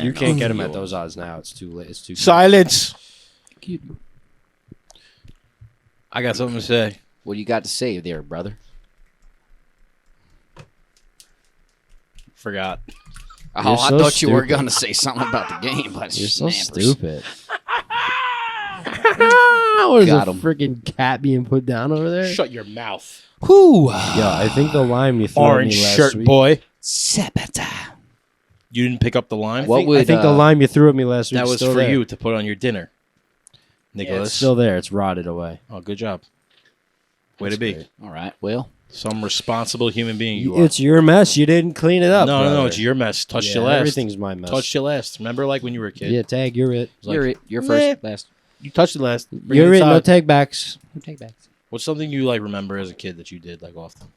You can't get him at those odds now. It's too late. It's too Silence. Cute. I got something to say. What do you got to say there, brother? Forgot. Oh, I so thought you were stupid. going to say something about the game, but You're so snappers. stupid. What is Got a him. freaking cat being put down over there? Shut your mouth. Whew. Yeah, I think the lime you threw Orange at me last shirt week. boy. Sepeta. You didn't pick up the lime? What would I think the lime you threw at me last week That is was still for there. you to put on your dinner. Yeah, Nicholas. it's still there. It's rotted away. Oh, good job. Way That's to be. great. All right, well. Some responsible human being you are. It's your mess. You didn't clean it up. No, brother. it's your mess. Touched Yeah, you last. Everything's my mess. Touched you last. Remember like when you were a kid? Yeah, tag, you're it. It's like, You're it. You're first, last. You touched it last. Bring You're it. No inside. tag backs. Take back. What's something you like remember as a kid that you did like often?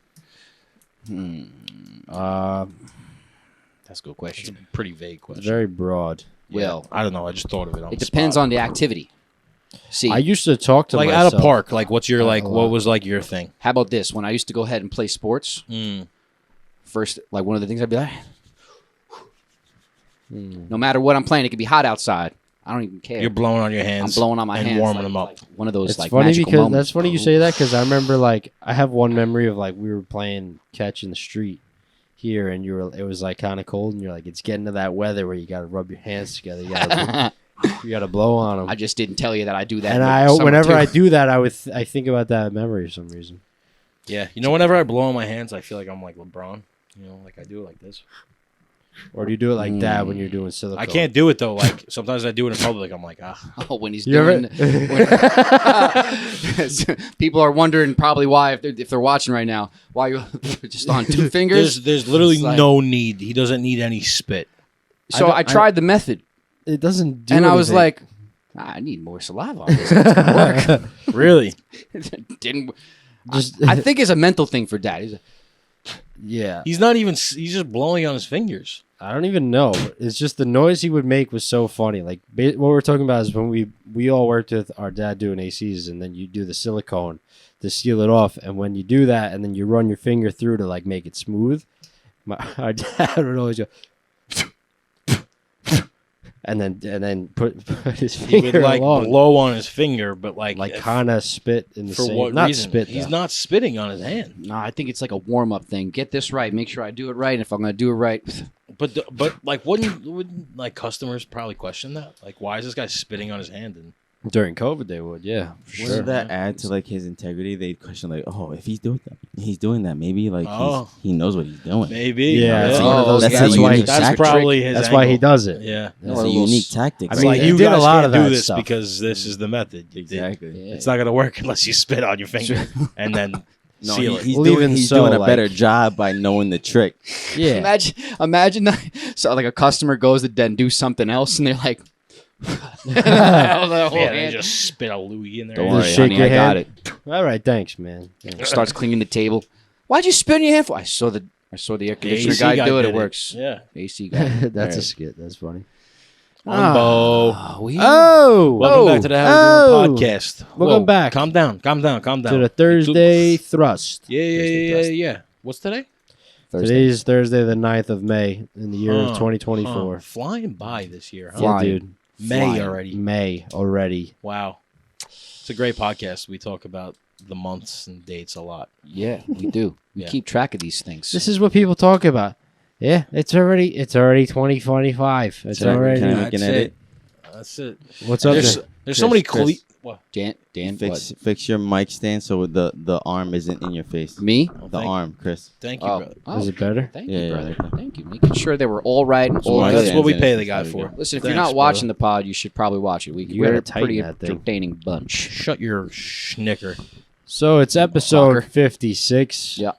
That's a good It's a question. pretty vague question. Very broad. Well, I don't know. I just thought of it on it the depends spot. on the activity. See, I used to talk to like myself. at a park. Like what's your like? a What lot. was like your thing? how about this? When I used to go ahead and play sports, first, like one of the things I'd be like, no matter what I'm playing, it could be hot outside. I don't even care. You're blowing on your I'm hands. blowing on my and hands, warming like- them up. like one of those It's like funny magical because moments. that's funny you say that because I remember like I have one memory of like we were playing catch in the street here and it was like kind of cold and you're like it's getting to that weather where you got to rub your hands together. You got to blow on them. I just didn't tell you that I do that. And in the I summer, whenever too. I do that I think about that memory for some reason. Yeah. You know, whenever I blow on my hands, I feel like I'm like LeBron. You know, like I do it like this. Or do you do it like that when you're doing silicone? I can't do it though. Like sometimes I do it in public. I'm like, Oh, when he's You ever- doing. People are wondering probably why if they're watching right now why you just on two fingers. There's literally It's like- no need. He doesn't need any spit. So I tried the method, It doesn't do and I was anything. like, I need more saliva on this. It's gonna work. Really? Didn't. Just- I think it's a mental thing for Dad. He's like, yeah. He's not even. He's just blowing on his fingers. I don't even know. It's just the noise he would make was so funny. Like what we're talking about is when we all worked with our dad doing ACs, and then you do the silicone to seal it off, and when you do that, and then you run your finger through to like make it smooth. Our dad would always go, and then put his He finger would like along, blow on his finger, but like kind of spit in the for same. what Not reason? spit. He's though. not spitting on his hand. no, I think it's like a warm up thing. Get this right. Make sure I do it right. And if I'm going to do it right, But like wouldn't like customers probably question that? Like, why is this guy spitting on his hand? And During COVID, they would. Yeah, for Wouldn't sure. that add to like his integrity? They'd question like, oh, if he's doing that, maybe like Oh. he knows what he's doing. maybe, Yeah, it's Oh, one of those that's guys. a unique that's tactic. probably his. That's why he angle. does it. Yeah, That's Or a a little unique s- tactic. I It's mean, like he you did a guys lot can't of do that this stuff. because this is the method. You did. exactly. Yeah. It's not gonna work unless you spit on your finger and then No, seal it. he's Well, doing, even he's so, doing a like- better job by knowing the trick. Yeah. imagine that. So like a customer goes to then do something else, and they're like, the whole Yeah, they hand. just spit a Louis in there. Don't Just worry, shake honey, your I got hand. it. All right, thanks, man. Yeah. Starts cleaning the table. Why'd you spit in your hand for? I saw the air conditioner AC guy do it. did It works. Yeah. AC guy. That's a Alright. skit. That's funny. Umbo. Oh, Welcome back to the How We Doing Podcast. Welcome back. Calm down. Calm down. to the Thursday thrust. Yeah. What's today? Today's Thursday, the 9th of May in the year of 2024. Flying by this year, huh? Yeah, Flying. dude. May Flying. already. May already. Wow. It's a great podcast. We talk about the months and dates a lot. Yeah, we do. We Yeah. keep track of these things. This is what people talk about. Yeah, it's already 2025. It's Can I already. make an That's edit? it. That's it. What's up? There's there? there's so many Chris. What? Dan, Fix your mic stand so the arm isn't in your face. what? Me? Oh, The thank, arm, Chris. Thank you, Oh, brother. Is it better? Thank Yeah, you, yeah, brother. okay. Thank you. Making sure they were all right and all my good. That's what we stands pay in the it. guy There we for. go. Listen, if Thanks, you're not brother. watching the pod, you should probably watch it. You We're gotta a tighten pretty that thing. entertaining bunch. Shut your schnicker. So it's episode Walker. 56. Yeah.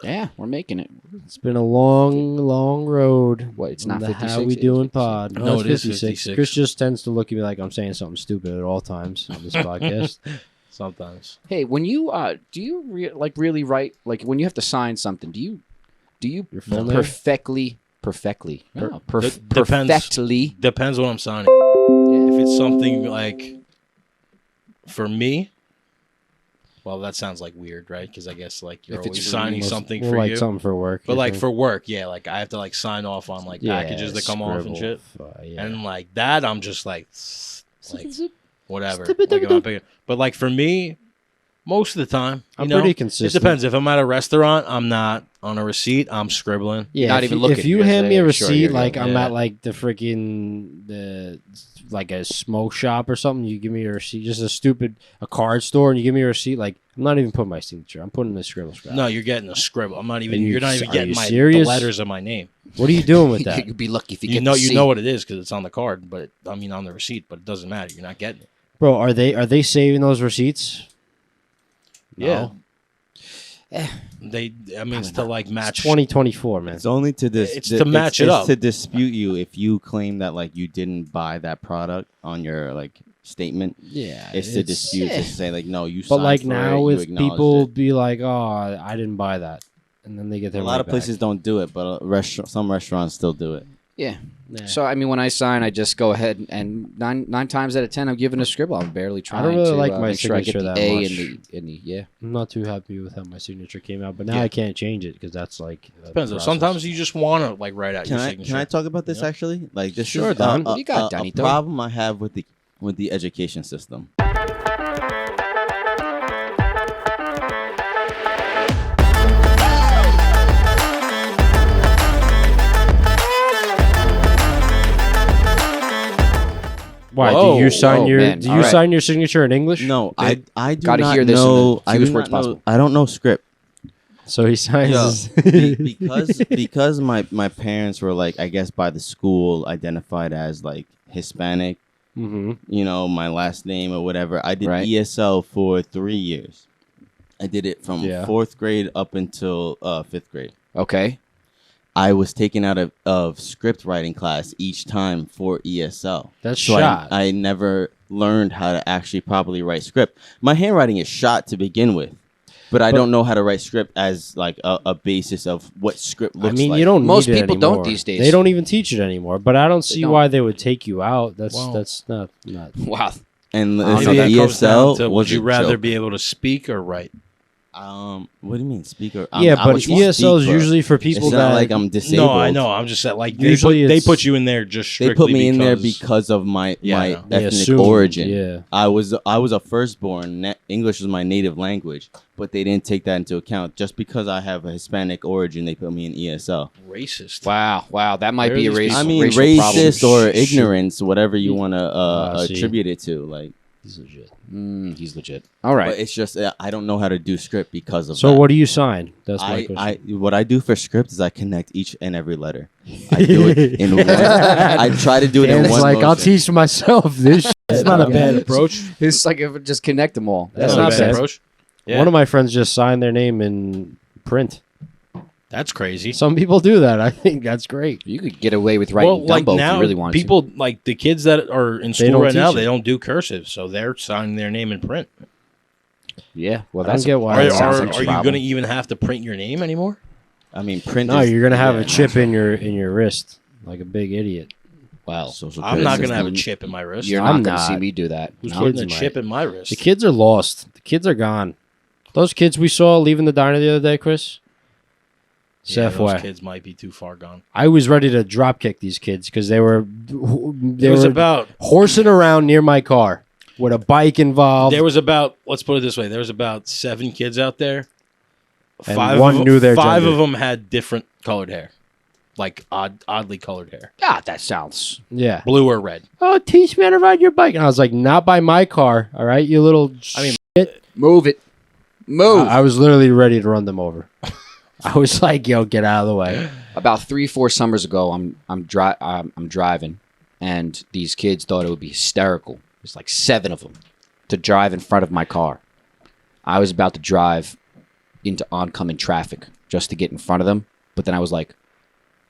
Yeah, we're making it. It's been a long, long road. What, it's on not the 56? How we It's doing 56. pod? No, it's it is 56. Chris just tends to look at me like I'm saying something stupid at all times on this podcast. Sometimes. Hey, when you do you really write, like when you have to sign something, do you Your full name? perfectly Depends. perfectly Depends what I'm signing. yeah. If it's something like, for me, Well, that sounds like weird, right? Because I guess like you're If it's always for signing you, something Well, for like you. something for work. But you like think? for work, yeah, like I have to like sign off on like packages that come off and shit. Yeah. And like that, I'm just like whatever. Like, I'm not picking- but like for me, most of the time, I'm you know, pretty it consistent. depends. If I'm at a restaurant, I'm not on a receipt. I'm scribbling. Yeah, Not if even you, looking. If you You're hand me a saying, sure, receipt, here you go. like I'm Yeah. at like the like a smoke shop or something, you give me a receipt, just a card store, and you give me a receipt. Like I'm not even putting my signature. I'm putting the scribble scrap. No, you're getting a scribble. I'm not even. Are you You're not s- even are getting you the serious? letters of my name. What are you doing with that? You'd be lucky if you, You get know, the you C. know what it is because it's on the card. But I mean, on the receipt. But it doesn't matter. You're not getting it. Bro, are they saving those receipts? Yeah. Eh. They. I mean, it's to like It's match. 2024, man. It's only to It's to match it it's up. to dispute you if you claim that like you didn't buy that product on your like statement. Yeah, It's to dispute to say like no, you. But signed like for now, it, you if acknowledged people it. be like, "Oh, I didn't buy that," and then they get their a lot money of places back. don't do it, but some restaurants still do it. Yeah. Nah. So I mean, when I sign, I just go ahead and nine times out of 10, I'm giving a scribble. I'm barely trying. don't really to, like my make sure I get signature the that A much. and the yeah. I'm not too happy with how my signature came out, but now Yeah. I can't change it because that's like a Depends. Though. process. Sometimes you just want to like write out Can your I signature. can I talk about this Yeah. actually? Like this Sure, is Don. What do you got, a Donnie? problem I have with the education system. Why Whoa, do you sign whoa, your man. do All you right. sign your signature in English? No, I do Gotta not hear this in know. the I do fewest not words know. possible. I don't know script. So he signs. Yeah, his- because my parents were like, I guess by the school identified as like Hispanic. Mhm. You know, my last name or whatever. I did Right. ESL for 3 years. I did it from Yeah. 4th grade up until 5th grade. Okay. I was taken out of script writing class each time for ESL. That's So shot. I never learned how to actually properly write script. My handwriting is shot to begin with, but I don't know how to write script as like a basis of what script looks I mean, like. you don't. Most need it people don't anymore. these days. They don't even teach it anymore. But I don't see don't. why they would take you out. That's Well- that's not. Wow. And I don't Maybe know, that comes down ESL to was would you a rather joke. be able to speak or write? What do you mean speaker? Yeah, but would ESL is speak, usually for It's people not that like I'm disabled. No, I know. I'm just saying, like Usually they it's- put you in there just They strictly put me in there because because of my Yeah, I my know. They ethnic assumed, origin. yeah. I was a firstborn. English was my native language, but they didn't take that into account. Just because I have a Hispanic origin, they put me in ESL. racist. Wow. That might be a Where are these race. I mean, racial racist problem. or ignorance, whatever you want to see. attribute it to. Like, He's legit. He's legit. All right. but it's just I don't know how to do script because of So that. what do you sign? That's my question. What I do for script is I connect each and every letter. I do it in one. I try to do it in Dan's one. like, I'll motion. teach myself this. It's not a bad approach. It's like if it just connect them all. That's not not a bad bad. approach. Yeah. One of my friends just signed their name in print. That's crazy. Some people do that. I think that's great. You could get away with writing Well, like Dumbo if now, you really wanted people like the kids that are in They school don't right now, teach it. they don't do cursive, so they're signing their name in print. to. Yeah. Well, I don't that's get why Are, that sounds are, like are you problem. going to even have to print your name anymore? I mean, print. No, is- you're gonna have yeah, a chip in your wrist, like a big idiot. Well, social I'm not going criticism. to have a chip in my wrist. you're I'm not going to see not. me do that. Who's No. putting a Kids might. chip in my wrist? The kids are lost. The kids are gone. Those kids we saw leaving the diner the other day, Chris. Yeah, those Safeway. kids might be too far gone. I was ready to drop kick these kids because they were There was about horsing around near my car with a bike involved. let's put it this way, there was about 7 kids out there. And Five one of them, knew their Five gender. of them had different colored hair, like oddly colored hair, Ah, that sounds. Yeah. blue or red. Oh, teach me how to ride your bike. And I was like, not by my car. All right, you little. I mean, shit. Move it. Move. I was literally ready to run them over. I was like, yo, get out of the way. About 3-4 summers ago, I'm driving, and these kids thought it would be hysterical. There's like 7 of them to drive in front of my car. I was about to drive into oncoming traffic just to get in front of them, but then I was like,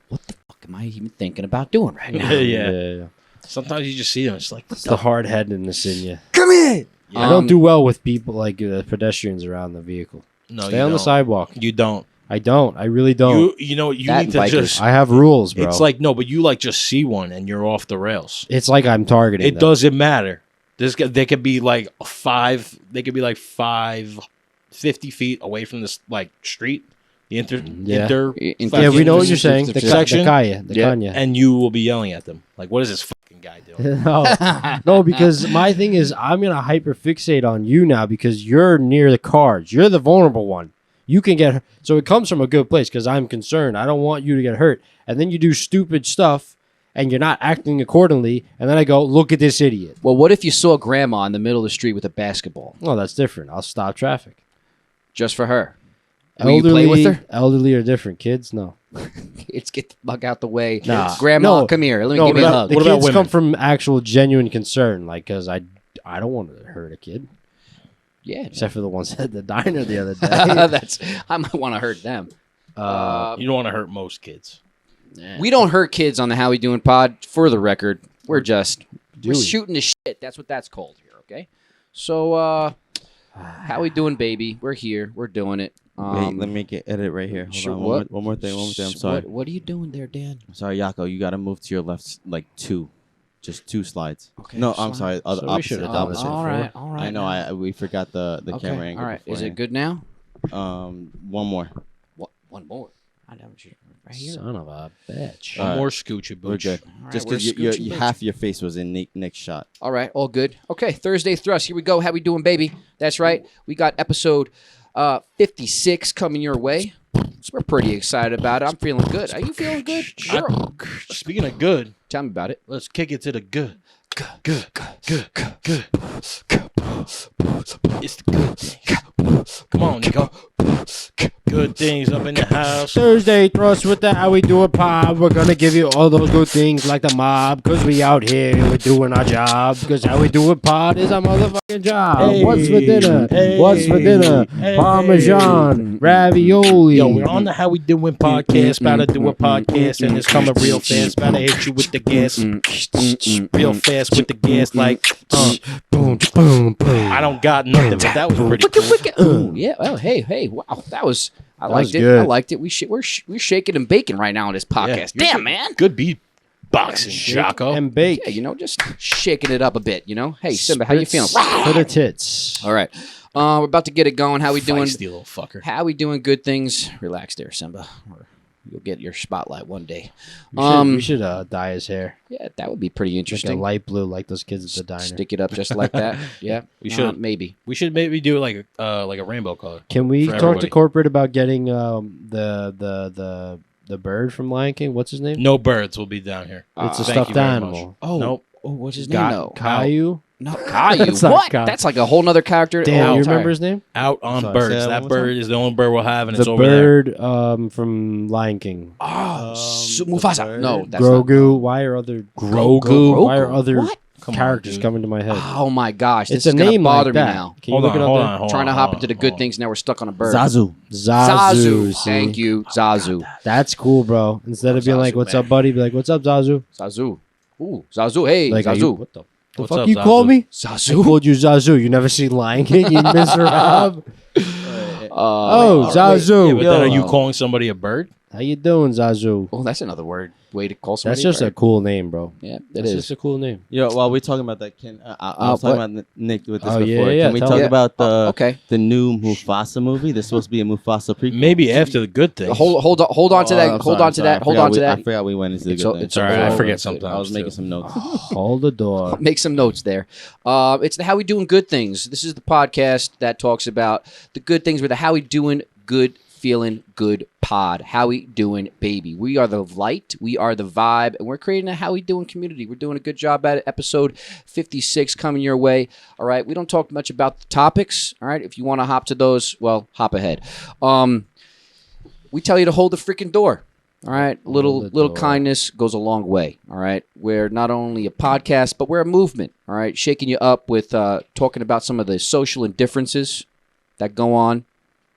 "What the fuck am I even thinking about doing right now?" Yeah. Sometimes you just see them. It's like, It's the hard headedness in you. Come here. I don't do well with people like pedestrians around the vehicle. no, Stay you on the don't. sidewalk. You don't. I don't. I really don't. You know, you That need to bikers. just. I have rules, bro. It's like no, but you like just see one and you're off the rails. it's like I'm targeting. It them. doesn't matter. They could be like 5. They could be like 5 50 feet away from this like street, the Yeah, we know what you're saying. The section, calle. and you will be yelling at them like, "What is this fucking guy doing?" No, because my thing is, I'm gonna hyperfixate on you now because you're near the cards. You're the vulnerable one. You can get so it comes from a good place because I'm concerned. I don't want you to get hurt, and then you do stupid stuff, and you're not acting accordingly. And then I go, look at this idiot. Well, what if you saw grandma in the middle of the street with a basketball? Well, that's different. I'll stop traffic. Just for her. Will you play with her? Elderly are different. Kids, no. Kids, get the fuck out the way. Nah. Grandma, No. come here. Let me No, give you a hug. the What about kids women? come from actual genuine concern, like because I don't want to hurt a kid, Yeah. except for the ones at the diner the other day. I might want to hurt them. You don't want to hurt most kids. We don't hurt kids on the How We Doing pod. For the record, we're we? shooting the shit. That's what that's called here. Okay. So how we doing, baby? We're here. We're doing it. Wait, let me edit right here. Hold sure, on. what? One more thing. I'm sorry. What are you doing there, Dan? I'm sorry, Yako. You got to move to your left, like 2. Just 2 slides. Okay, No, slide. I'm sorry. So we Opposite. should have done this all before. right. All right. I know. We forgot the Okay. camera angle. All right. Is it beforehand. good now? One more. What? One more. I know you right here. Son of a bitch. One more scoochie We're booch. good. All right, Just we're because scooching bitch. half your face was in Nick's shot. All right, all good. Okay, Thursday Thrust. Here we go. How we doing, baby? That's right. We got episode 56 coming your way. So we're pretty excited about it. I'm feeling good. Are you feeling good? Sure. Speaking of good, Tell me about it. let's kick it to the good. Good. It's the good things. Come on, Nico. Good things up in the house. Thursday thrust with the How We Do It pod. We're gonna give you all those good things like the mob, cause we out here, we're doing our job. Cause How We Do It pod is our motherfucking job. Hey, What's for dinner? hey, What's for dinner? hey. Parmesan, ravioli. Yo, we're on the How We Doing Podcast. About to do a podcast, and it's coming real fast. About to hit you with the gas, real fast with the gas. Like, boom, boom, boom. I don't got nothing, but that was pretty cool. Ooh, yeah. Oh, hey. Wow. That was. I liked was it. good. I liked it. We're shaking and baking right now on this podcast. Yeah, Damn, man. Good beatboxing, Jocko. And bake. Yeah, just shaking it up a bit. Hey, Simba, how you feeling? For the tits. All right. We're about to get it going. How we doing? Feisty little fucker. How we doing? Good things. Relax there, Simba. Or you'll get your spotlight one day. We should dye his hair. Yeah, that would be pretty Like a interesting. light blue, like those kids at the diner. Stick it up just like that. Yeah, We should. maybe. We should maybe do like a rainbow color. Can we for talk everybody. to corporate about getting the bird from Lion King? What's his name? No birds will be down here. It's a Thank stuffed you very animal. much. Oh, Nope. what's his name? No, Caillou? no, Caillou. That's not What? Caillou. That's like a whole nother character. Damn, Oh, you sorry. remember his name? Out on Sorry, birds. say that That one more bird is the only bird we'll have, and it's The over there. bird from Lion King. Oh, the Mufasa. bird. No, that's not. Grogu. Why are other Grogu? Why are other What? Come on, characters dude. coming to my head? Oh my gosh, It's this a is gonna name bother like me that. now. Can you look it up there? Trying to hop into the good things. Now we're stuck on a bird. Zazu. Zazu. see? Thank you, Zazu. That's cool, bro. Instead of being like, Zazu, "What's man. up, buddy?" Be like, "What's up, Zazu?" Zazu. Ooh, Zazu. Hey, Like, are Zazu. you, what the What's fuck up, you Zazu? call me? I Zazu. called you Zazu. You never seen Lion King, you Mr. Rob? Oh, Zazu. Yeah, but then are you Yo. calling somebody a bird? How you doing, Zazu? Oh, that's another way to call somebody. That's just a bird. cool name, bro. Yeah, it That's is. just a cool name. Yo, while we're talking about that, I was talking about Nick with this Oh, before. yeah, Can we tell talk me. about okay. the new Mufasa movie? There's supposed to be a Mufasa prequel. Maybe after the good things. Hold on to that. Hold on to that. Hold on to I that. forgot we went into the It's good o- things. it's It's all right. I Oh, forget that's good. sometimes. I was making too. some notes. Hold the door. Make some notes there. It's the How We Doing Good Things. This is the podcast that talks about the good things with the How We Doing Good Feeling Good pod. How we doing, baby? We are the light. We are the vibe. And we're creating a How We Doing community. We're doing a good job at it. Episode 56 coming your way. All right. We don't talk much about the topics. All right. If you want to hop to those, well, hop ahead. We tell you to hold the freaking door. All right, little door. kindness goes a long way. All right, we're not only a podcast, but we're a movement. All right, shaking you up with talking about some of the social indifferences that go on.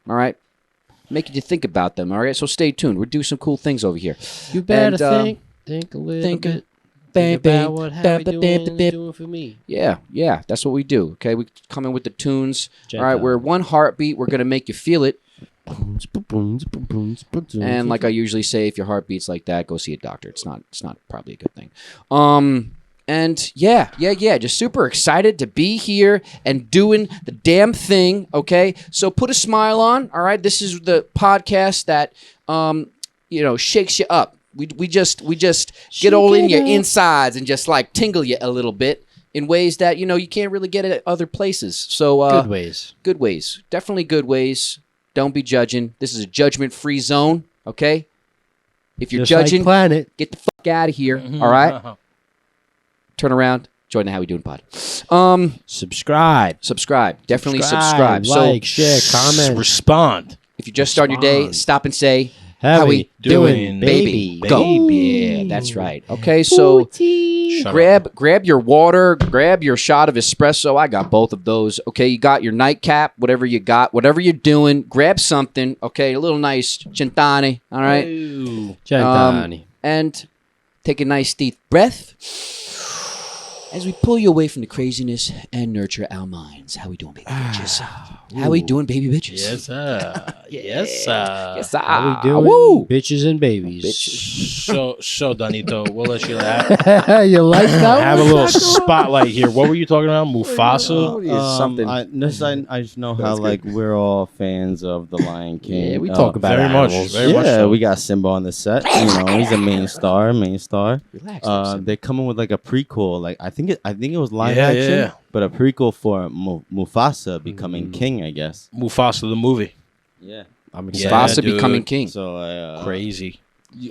All right, making you think about them. All right, so stay tuned. We're doing some cool things over here. You better And, think a little think bit. Bam, Think about what How We bam, Doing bam, is bam. doing for me. Yeah, that's what we do. Okay, we come in with the tunes. All right, we're one heartbeat. We're gonna make you feel it. And like I usually say, if your heart beats like that, go see a doctor. It's not probably a good thing. And yeah, just super excited to be here and doing the damn thing, okay? So put a smile on, all right? This is the podcast that, shakes you up. We just get all in your insides and just like tingle you a little bit in ways that, you can't really get at other places. So Good ways. Good ways. Definitely good ways. Don't be judging. This is a judgment-free zone, okay? If you're Just like judging, Planet. get the fuck out of here, all right? Turn around. Join the How We Doing Pod. Subscribe. Definitely subscribe. Like, share, comment. Respond. If you just start your day, stop and say, How we doing, baby? baby? Go. Baby. Yeah, that's right. Okay, so grab your water, grab your shot of espresso. I got both of those. Okay, you got your nightcap, whatever you got, whatever you're doing, grab something. Okay, a little nice centani. All right, Gentani. and take a nice deep breath as we pull you away from the craziness and nurture our minds. How we doing, baby bitches? How we doing, baby bitches? Yes, sir. Yes, sir. Yes, sir. How we doing? Woo. Bitches and babies. So, Donito, we'll let you have You like that? have a little spotlight here. What were you talking about? Mufasa? Something. I just know how like we're all fans of the Lion King. Yeah, we talk about very much. animals. Very much Yeah, so. we got Simba on the set. He's a main star. Relax. They're coming with like a prequel. Like I think it was live Yeah, action, yeah. but a prequel for Mufasa becoming king. I guess. Mufasa the movie. Yeah. I'm Yeah, Mufasa dude. becoming king. So Crazy.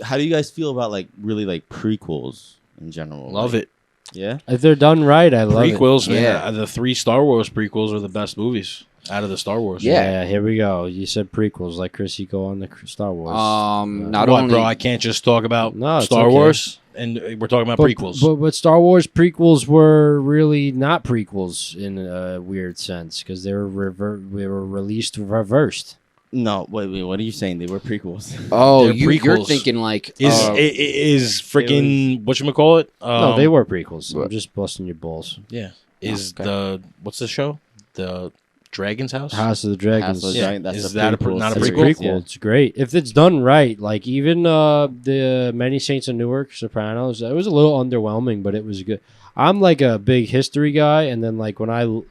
how do you guys feel about like really like prequels in general? Love Like, it. Yeah. If they're done right, I love Prequels, it. man. Yeah. The 3 Star Wars prequels are the best movies out of the Star Wars. Yeah. Here we go. You said prequels, like Chris, you go on the Star Wars. Not What, only bro? I can't just talk about No, it's Star okay. Wars, and we're talking about prequels. But Star Wars prequels were really not prequels in a weird sense because they were released reversed. No, wait. What are you saying? They were prequels. Oh, They're you're prequels. thinking like Is freaking whatchamacallit? No, they were prequels. I'm just busting your balls. Yeah. Is Okay. the what's the show? The Dragon's House? House of the Dragons. House of the Yeah. Dragon, that's Is a that prequel not a It's a prequel? prequel. Yeah. It's great if it's done right. Like even the Many Saints of Newark, Sopranos. It was a little underwhelming, but it was good. I'm like a big history guy, and then like when I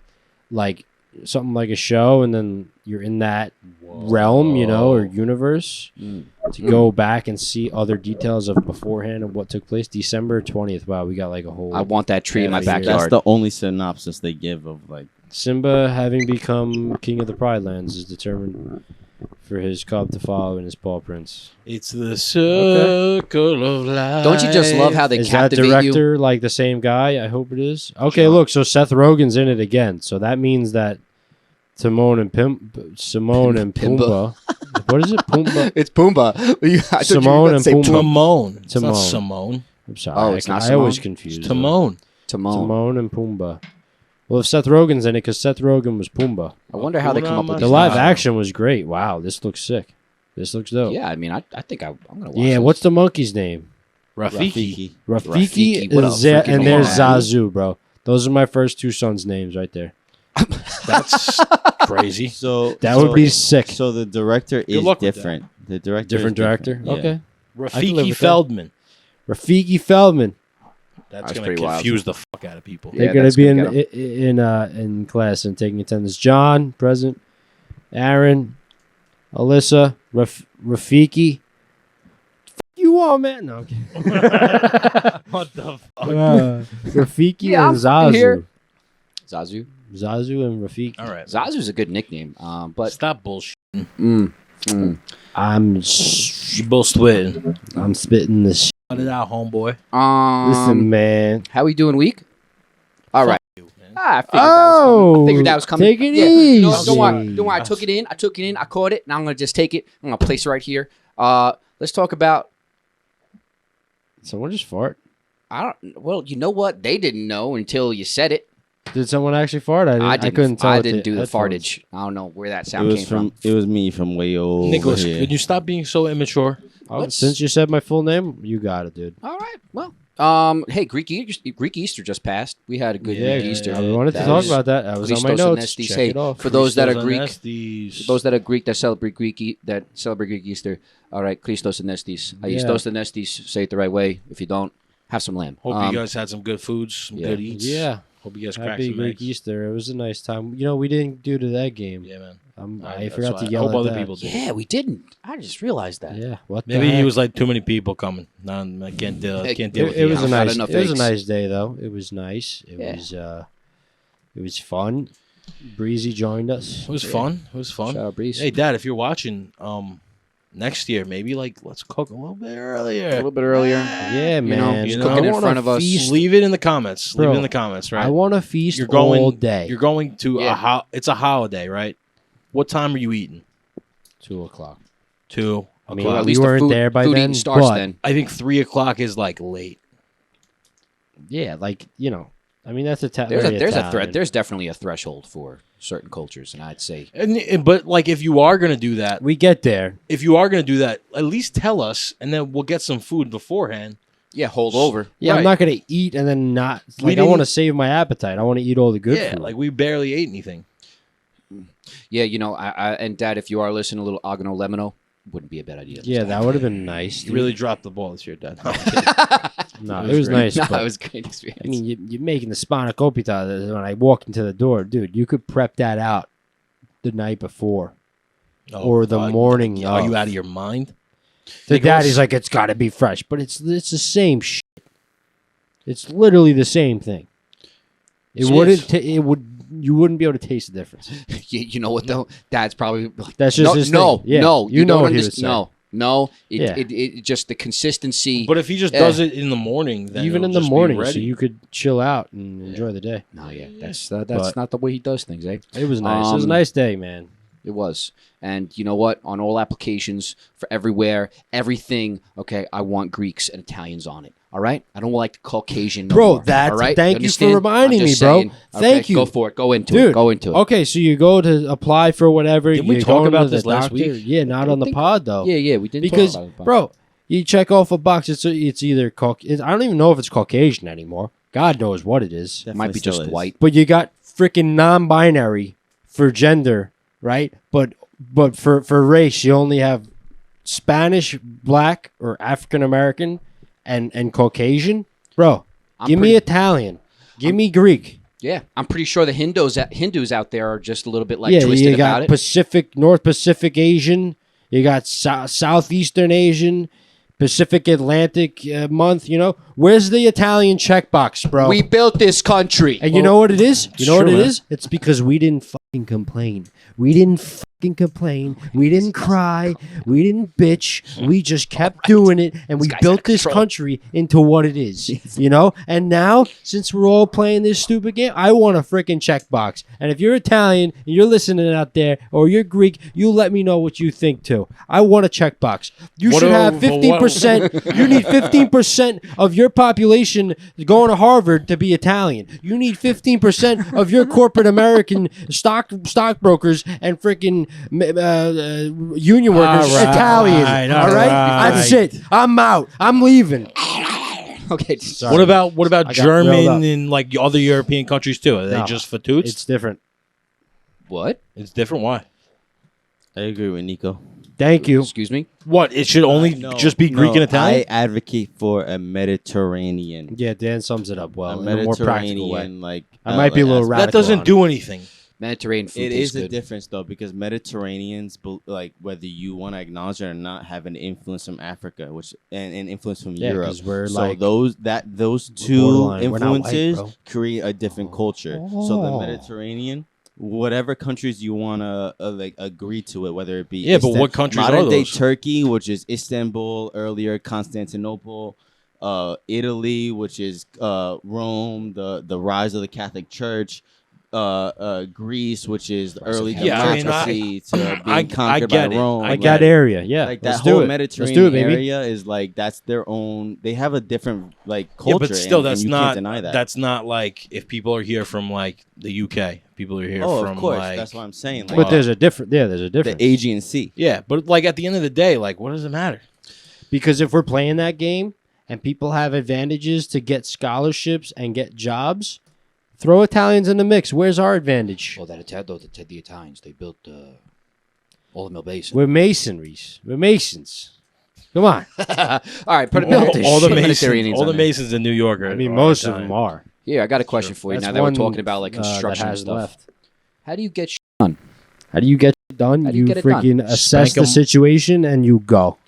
like something like a show, and then you're in that realm, or universe, to go back and see other details of beforehand of what took place. December 20th. Wow, we got like a whole. I want that tree in my Yeah, That's backyard. the only synopsis they give of like. Simba, having become king of the Pride Lands, is determined for his cub to follow in his paw prints. It's the circle of life. Don't you just love how they Is that captivate you? director like the same guy? I hope it is. Okay, Sure. look, so Seth Rogen's in it again. So that means that Simone and Pimba. Pumbaa. What is it? Pumbaa. It's Pumbaa. Simone and Pumbaa. Timon? It's not Timon. Simone. I'm sorry. Oh, it's not I always Simone? confuse It's them. Timon. Timon and Pumbaa. Well, if Seth Rogen's in it, because Seth Rogen was Pumbaa. I wonder how they come up with The these live names. action was great. Wow, this looks sick. This looks dope. Yeah, I mean, I think I'm gonna watch. Yeah, this. what's the monkey's name? Rafiki. Rafiki What a freaking and there's name. Zazu, bro. Those are my first two sons' names right there. That's crazy. So That would be sick. So the director is luck with different. The director, Different is director? different. Okay. Rafiki live with that. Feldman. Rafiki Feldman. That's That's going to pretty wild. confuse the fuck out of people. Yeah, They're going that's to be gonna in class and taking attendance. John, present. Aaron, Alyssa, Rafiki. You all, man. No, okay. What the fuck? Rafiki Yeah, and I'm fucking here. Zazu. Zazu. Zazu and Rafiki. All right. Zazu's a good nickname. But Stop bullshit. mm, I'm You both spitting. spitting this shit. Cut it out, homeboy. Listen, man. how we doing week? All right. You, man. I figured that was coming. Take it Yeah. easy. No, don't worry. Don't worry. I took it in. I caught it. Now I'm gonna just take it. I'm gonna place it right here. Let's talk about. Someone just fart. Well, you know what? They didn't know until you said it. Did someone actually fart? I couldn't tell. I with didn't the do the headphones. fartage. I don't know where that It sound was came from. It was me from way over Nicholas, here. could you stop being so immature? Since you said my full name, you got it, dude. All right. Well, hey, Greek Easter just passed. We had a good Yeah, Greek Easter. I wanted to That talk was about that. I was on my Christos notes. Anestes. Check Hey, it off. for those that are Christos Greek, Anestes. those that are Greek that celebrate Greek Easter. All right, Christos Anestes. Yeah. Christos Anestes. Say it the right way. If you don't, Have some lamb. Hope you guys had some good foods, some good eats. Yeah. Hope you guys cracked Happy some Greek eggs. Easter. It was a nice time. You know, we didn't do to that game. Yeah, man. I That's forgot why to I yell hope at other that. people did. Yeah, we didn't. I just realized that. Yeah. What? Maybe the he heck? was like too many people coming. No, I can't deal. Can't deal with It was you. a Not nice. enough It was a eggs. nice day though. It was nice. It Yeah. was. It was fun. Breezy joined us. It was fun. It was fun. Shout out Breeze. Hey, Dad, if you're watching, next year maybe like let's cook a little bit earlier. A little bit earlier. Yeah, know, man. just cooking I in wanna front of us. feast- Leave it in the comments. Leave Bro, it in the comments, right? I want to feast You're going all day. You're going to Yeah. it's a holiday, right? What time are you eating? 2:00. 2 I mean, Well, at o'clock. least we the weren't food, there by food then, eating starts but- then. I think 3 o'clock is like late. Yeah, like you know. I mean, that's There's very a Italian. threat. There's definitely a threshold for certain cultures, and I'd say But like, if you are gonna do that, We get there. at least tell us, and then we'll get some food beforehand. yeah, hold over. Yeah, I'm Right. not gonna eat and then not. We Like, I want to didn't- save my appetite. I want to eat all the good Yeah, food. like we barely ate anything. Yeah, you know, I and Dad, if you are listening, a little oregano lemino wouldn't be a bad idea. yeah, that would have been nice. You really dropped the ball this year, Dad. No, it it was was great. nice. No, but- it was a great experience. I mean, you're making the spanakopita when I walk into the door, dude. You could prep that out the night before or the morning. Are you of. out of your mind? The Like, daddy's what's- like, it's got to be fresh, but it's the same shit. It's literally the same thing. It It wouldn't. is. It would. You wouldn't be able to taste the difference. you know what though? Dad's probably like, That's just his no, thing. Yeah, no. you know don't what he would understand. No. It, Yeah. it just the consistency. But if he just Yeah. does it in the morning, then Even it'll in the just be morning, so ready. you could chill out and enjoy the day. no, yeah, that's But- not the way he does things, eh? It was nice. It was a nice day, man. It was. And you know what? On all applications for everywhere, everything, okay, I want Greeks and Italians on it. All right? I don't like the Caucasian no Bro, more, that's- all right? thank you for understand? reminding I'm just me, bro. saying. Thank Okay, you. Go for it. Go into Dude, it. Go into it. Okay, so you go to apply for whatever. Didn't we you talk go about to the this last doctor. week? Yeah, not I on the think- pod though. Yeah, we didn't because talk about it. bro, you check off a box. It's either I don't even know if it's Caucasian anymore. God knows what it is. It might be just white. But you got freaking non-binary for gender, right? But for race, you only have Spanish, Black, or African American, and Caucasian. Bro, I'm give me pretty- Italian. Give me Greek. Yeah, I'm pretty sure the Hindus out there are just a little bit like yeah, twisted you got about it. Pacific, North Pacific Asian. You got Southeastern Asian, Pacific Atlantic month. You know, where's the Italian checkbox, bro? We built this country. and you know what it is? You know what true, it man. is? It's because we didn't fucking complain. We didn't fucking complain. We didn't cry. We didn't bitch. We just kept doing it, and we guy's out built of this control. country into what it is. You know. And now, since we're all playing this stupid game, I want a freaking checkbox. And if you're Italian and you're listening out there, or you're Greek, you let me know what you think too. I want a checkbox. You What should do- have but what- 15%. You need 15% of your population going to Harvard to be Italian. You need 15% of your corporate American stockbrokers and freaking union workers All right, Italian. all All right, right. that's it. I'm out. I'm leaving. Okay. Sorry. What about I got reeled up. German and like other European countries too? Are they No, just for toots? It's different. What? It's different. Why? I agree with Nico. Thank you. Excuse me? What? It should only No, just be Greek no, and Italian. I advocate for a Mediterranean. Yeah, Dan sums it up well a in a more practical way. Mediterranean, like I might be a little aspect. radical. that doesn't on do anything. Mediterranean food It tastes is a good. difference though, because Mediterraneans, like whether you want to acknowledge it or not, have an influence from Africa, which and an influence from Yeah, Europe. 'cause we're so like- those two borderline. We're not white, influences bro. create a different culture. So the Oh. Mediterranean, whatever countries you want to like agree to it, whether it be Yeah, but what countries are modern day those? Turkey, which is Istanbul, earlier Constantinople. Italy, which is Rome, the rise of the Catholic Church, Greece, which is the early Yeah, I mean, democracy to being I conquered get by it. Rome. I Like get that it. area, yeah. Like Let's that do whole it. Mediterranean Let's do it, baby. area is like that's their own. They have a different like Yeah, culture. but still, and that's you not. can't deny that. That's not like if people are here from like the UK. People are here oh, from of course. like. That's what I'm saying. Like But there's a different. Yeah, there's a the difference. Aegean Sea. Yeah, but like at the end of the day, like what does it matter? Because if we're playing that game and people have advantages to get scholarships and get jobs, throw Italians in the mix. Where's our advantage? Well, the Italians, they built all the mill basin. We're masonries. We're masons. Come on. All right, put it all, back. all the Mediterranean Masons, all the on there. Masons in New York are. I mean, are most of Italian. them are. Here, I got a question for you. That's Now that we're one, talking about like that construction and has stuff, left. how do you get shit done? How do you get it done? How do you get it done? freaking assess Spank the 'em. situation and you go.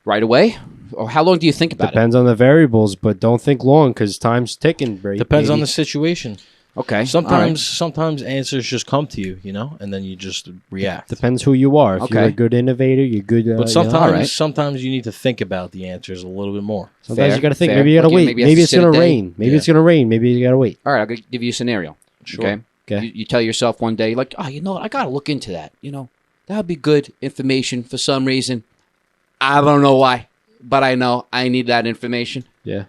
Right away, or how long do you think about Depends on the variables, but don't think long because time's ticking. Depends on the situation. it? Okay. Sometimes answers just come to you, and then you just react. Depends who you are. If you're Okay. a good innovator, you're good. But alright. sometimes you need to think about the answers a little bit more. sometimes Fair, you got to think. fair. Maybe you got to Okay, wait. maybe you have Maybe to it's sit a gonna day. rain. Maybe Yeah. it's gonna rain. Maybe you got to wait. All right, I'll give you a scenario. Sure. Okay. Okay. You tell yourself one day, like, oh, you know what? I got to look into that. That would be good information for some reason. I don't know why, but I know I need that information. Yeah.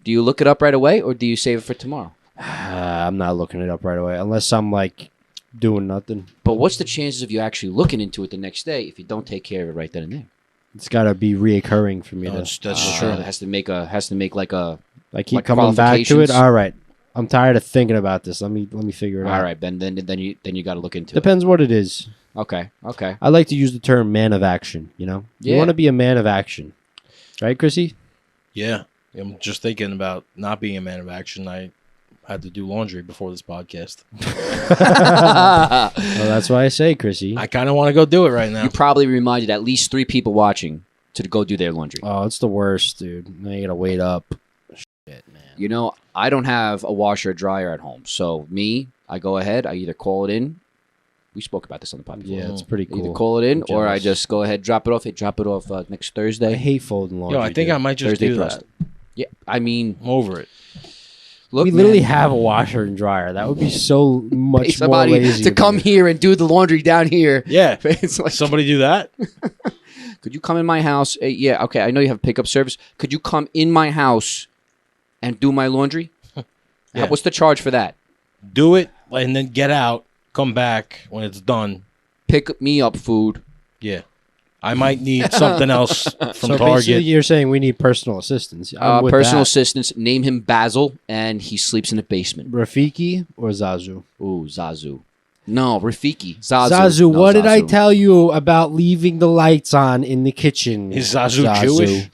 Do you look it up right away, or do you save it for tomorrow? I'm not looking it up right away unless I'm like doing nothing. But what's the chances of you actually looking into it the next day if you don't take care of it right then and there? It's got to be reoccurring for me No, to. that's true. It has to make like a. I keep like coming back to it. qualifications. All right. I'm tired of thinking about this. Let me figure it out. All right, Ben. Then you got to look into Depends what it is. it. Okay. I like to use the term man of action. You Yeah. want to be a man of action, right, Chrissy? Yeah. I'm just thinking about not being a man of action. I had to do laundry before this podcast. Well, that's why I say, Chrissy. I kind of want to go do it right now. You probably reminded at least 3 people watching to go do their laundry. Oh, it's the worst, dude. Now you gotta wait up. Shit, man. I don't have a washer or dryer at home. So I go ahead. I either call it in. We spoke about this on the podcast. Yeah, it's pretty Either cool. call it in, I'm or I jealous. just go ahead, drop it off. Hey, drop it off next I Thursday. hate folding laundry. Yo, I think dude. I might just Thursday do thrust. that. Yeah, I mean, I'm over it. look, we literally man, have a washer and dryer. That would be so pay much more somebody lazy to come here and do the laundry down here. Yeah. It's like, Somebody do that? could you come in my house? Yeah, okay. I know you have pickup service. Could you come in my house and do my laundry? Yeah. What's the charge for that? Do it and then get out. Come back when it's done. Pick me up food. Yeah. I might need something else from So basically, Target. you're saying we need personal assistance. I'm with Personal that. assistance. Name him Basil, and he sleeps in the basement. Rafiki or Zazu? Ooh, Zazu. No, Rafiki. Zazu. Zazu, No, what did I Zazu. tell you about leaving the lights on in the kitchen? Is Zazu Jewish?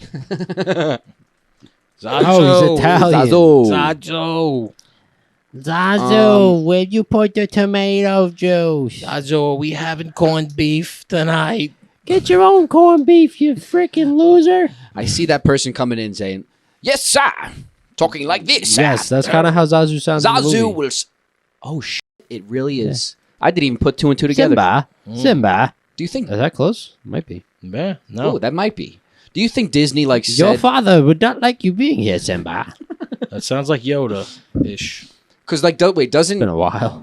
Oh, he's Italian. Zazu. Zazo. Zazu, where'd you put the tomato juice? Zazo, are we having corned beef tonight? Get your own corned beef, you freaking loser. I see that person coming in saying, "Yes, sir." Talking like this. Yes, that's kind of how Zazu sounds. in the Zazu movie. will. Oh shit! It really is. I didn't even put 2 and 2 together. Simba. Do you think? Is that close? Might be. Yeah, Oh, no. that might be. Do you think Disney Your said? father would not like you being here, Simba. That sounds like Yoda-ish. Because like, wait, It's been a while.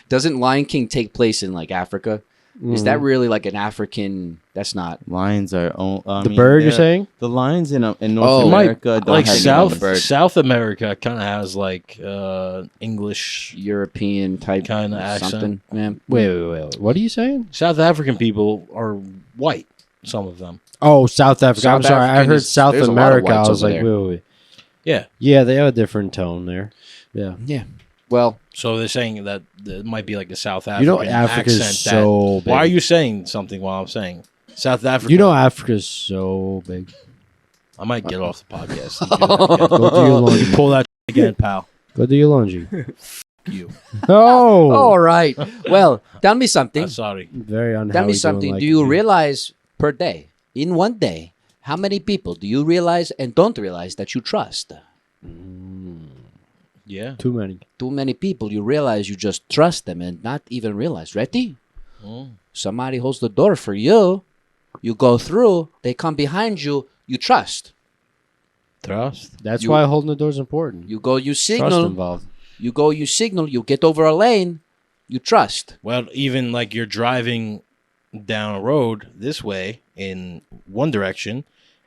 doesn't Lion King take place in like Africa? Is that really like an African? That's not. Lions are the bird? You're saying? the lions in North Oh. America don't Like have South- bird. South America kind of has like English European type Kinda accent. something, man. Wait. What are you saying? South African people are white. Some of them. Oh, South Africa. I'm South sorry. I African heard is- South there's a lot of America. I whites was over like, there. wait. Yeah. Yeah, they have a different tone there. Yeah. Yeah. Well, So they're saying that it might be like a South African You know, Africa's accent. so that, big. why are you saying something while I'm saying South Africa? You know, Africa's so big. I might get off the podcast. Go do your You laundry. pull that again, pal. Go do your laundry. You. Oh, all right. Well, tell me something. I'm sorry. very unhappy. Tell me something. Do you realize per day, in one day, how many people do you realize and don't realize that you trust? Yeah. Too many. Too many people you realize you just trust them and not even realize. Ready? Somebody holds the door for you. You go through. They come behind you. You trust. Trust. That's You- why holding the door is important. You go. You Trust signal. involved. You go. You signal. You get over a lane. You trust. Well, even like you're driving down a road this way in one direction,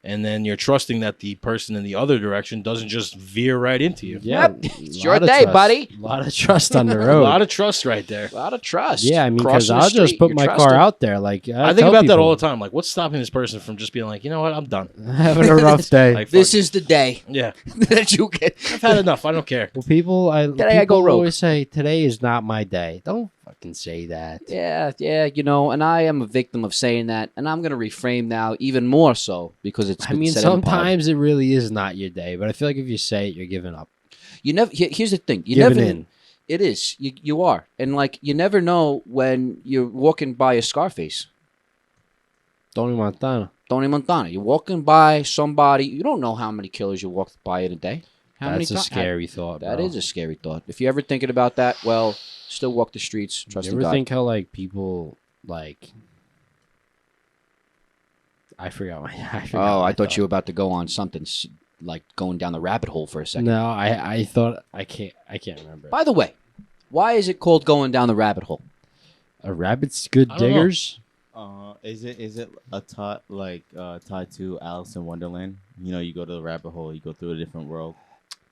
and then you're trusting that the person in the other direction doesn't just veer right into you. Yeah, Yep. It's your day, buddy. A lot of trust on the A road. lot of trust right there. A lot of trust. Yeah, I mean, because Crossing the I'll just street, put you my trust car them. out there. Like I think about that all the time. Like, what's stopping this person from just being like, you know what, I'm done. Having a rough day. Like, This fuck. is the day Yeah, that you get. I've had enough. I don't care. Well, people Today I go rogue. always say today is not my day. Don't fucking say that. Yeah, and I am a victim of saying that, and I'm gonna reframe now even more so because it's. I been mean, said in the pod. sometimes it really is not your day, but I feel like if you say it, you're giving up. You never. Here's the thing. You Giving never. in. It is. You are, and like you never know when you're walking by a Scarface. Tony Montana. Tony Montana. You're walking by somebody. You don't know how many killers you walked by in a day. How That's a many scary thought, That bro. is a scary thought. If you're ever thinking about that, well, still walk the streets. Trust You in ever God. think how, like, people, like... I forgot my... I thought you were about to go on something like going down the rabbit hole for a second. No, I thought... I can't remember. By the way, why is it called going down the rabbit hole? A rabbit's good I don't know. diggers? Is it a tied to Alice in Wonderland? You know, you go to the rabbit hole, you go through a different world.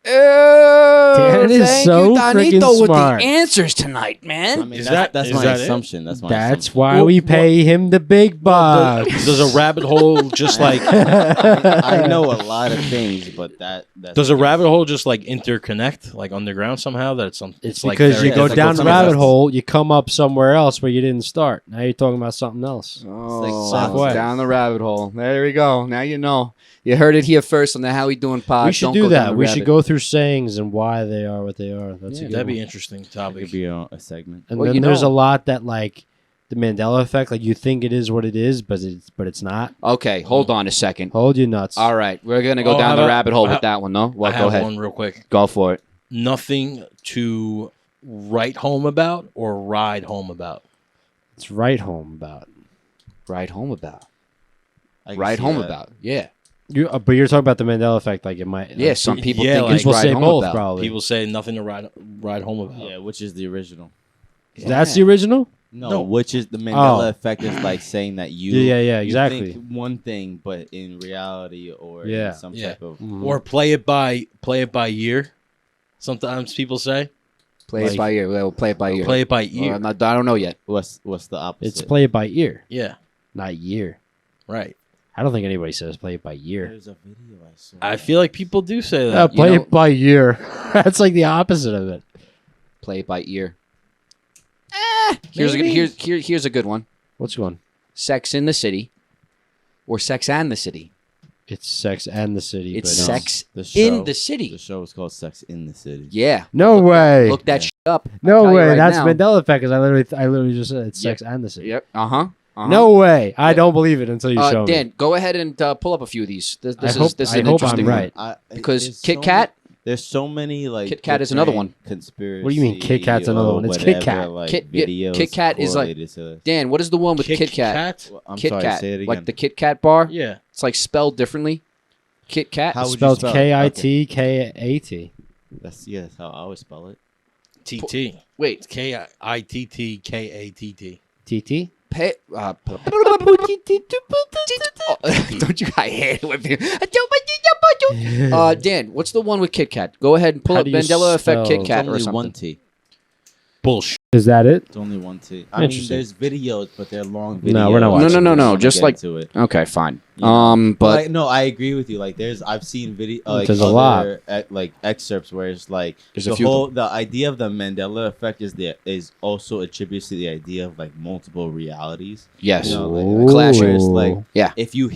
Dan is thank so you, freaking Danito, with smart. the answers tonight, man. I mean, Is that's that my it? assumption. That's my That's assumption. why Well, we pay him the big bucks. Does a rabbit hole just like I know a lot of things, but that's does a rabbit hole just like interconnect like underground somehow? That It's like because very- you go it's like down the something rabbit else. hole, you come up somewhere else where you didn't start. Now you're talking about something else. Oh, halfway. down the rabbit hole. There we go. Now you know. You heard it here first on the How We Doing pod. we should Don't do go down that. the We rabbit. should go through sayings and why they are what they are. That's a Yeah, good that'd be one. an interesting That topic. could be a segment. And Well, then you there's know. a lot that like the Mandela effect, like you think it is what it is, but it's not. Okay, hold on a second. Hold your nuts. All right, we're gonna go Oh, down how the about- rabbit hole I with ha- that one, though. Well, I go have ahead. one real quick. Go for it. Nothing to write home about or ride home about. It's right home about. Ride home about. I can Ride see home that. about. Yeah. But you're talking about the Mandela effect, like it might. Yeah. like, Some people yeah, think like- it's people ride say home both, about. probably. People say nothing to ride home about. Yeah, which is the original. That's the original. No, which is the Oh. Mandela effect is like saying that you Yeah, you exactly. think one thing, but in reality or Yeah. in some Yeah. type of Mhm. Or play it by year. Sometimes people say Play it Like- by ear. We'll play it by ear. play it by Well, ear. I don't know yet. what's the opposite? It's play it by ear, Yeah, not year. right. I don't think anybody says play it by year. There's a video I saw. I feel like people do say Yeah, that. play know- it by year. That's like the opposite of it. Play it by ear. Here's a good one. What's one? Sex in the City, or Sex and the City. It's Sex and the City. It's but no. Sex the show, in the The City. show is called Sex in the City. Yeah. No way. Look that Yeah. shit up. I'll No tell you way. right That's now. Mandela effect. Because I literally just said it's Yep. Sex and the City. Yep. Uh-huh. No way. I Yeah. don't believe it until you show me. Dan, go ahead and pull up a few of these. This I is hope- this is I an hope interesting I'm one. right. Because there's Kit so Kat, there's so many like Kit Kat is another one. Conspiracy. What do you mean Kit Kat's another or one? It's Kit whatever, Kat. Like, Kit- yeah, videos Kit Kat is like- correlated to- Dan, what is the one with Kit Kat? Well, I'm Kit sorry, Kat, say it again. like the Kit Kat bar. Yeah. It's like spelled differently. Kit Kat. How would you Spelled spell it? KITKAT. That's how I would spell it. TT. Wait, KITTKATT. TT. Don't you got hair with me? Dan, what's the one with Kit Kat? Go ahead and pull How up do you Mandela effect spell- Kit Kat It's or only something. one T. Bullshit. Is that it? It's only one T. I mean, Interesting. there's videos, but they're long videos. No, we're not No, watching no, no, I no. wanna Just get like into it. okay, fine. You know? But Like, no, I agree with you. Like, I've seen video, like There's a lot. like excerpts where it's like There's a the few of whole the idea of the Mandela effect is also attributed to the idea of like multiple realities. yes, You know, Ooh. Clash. where it's like yeah. if you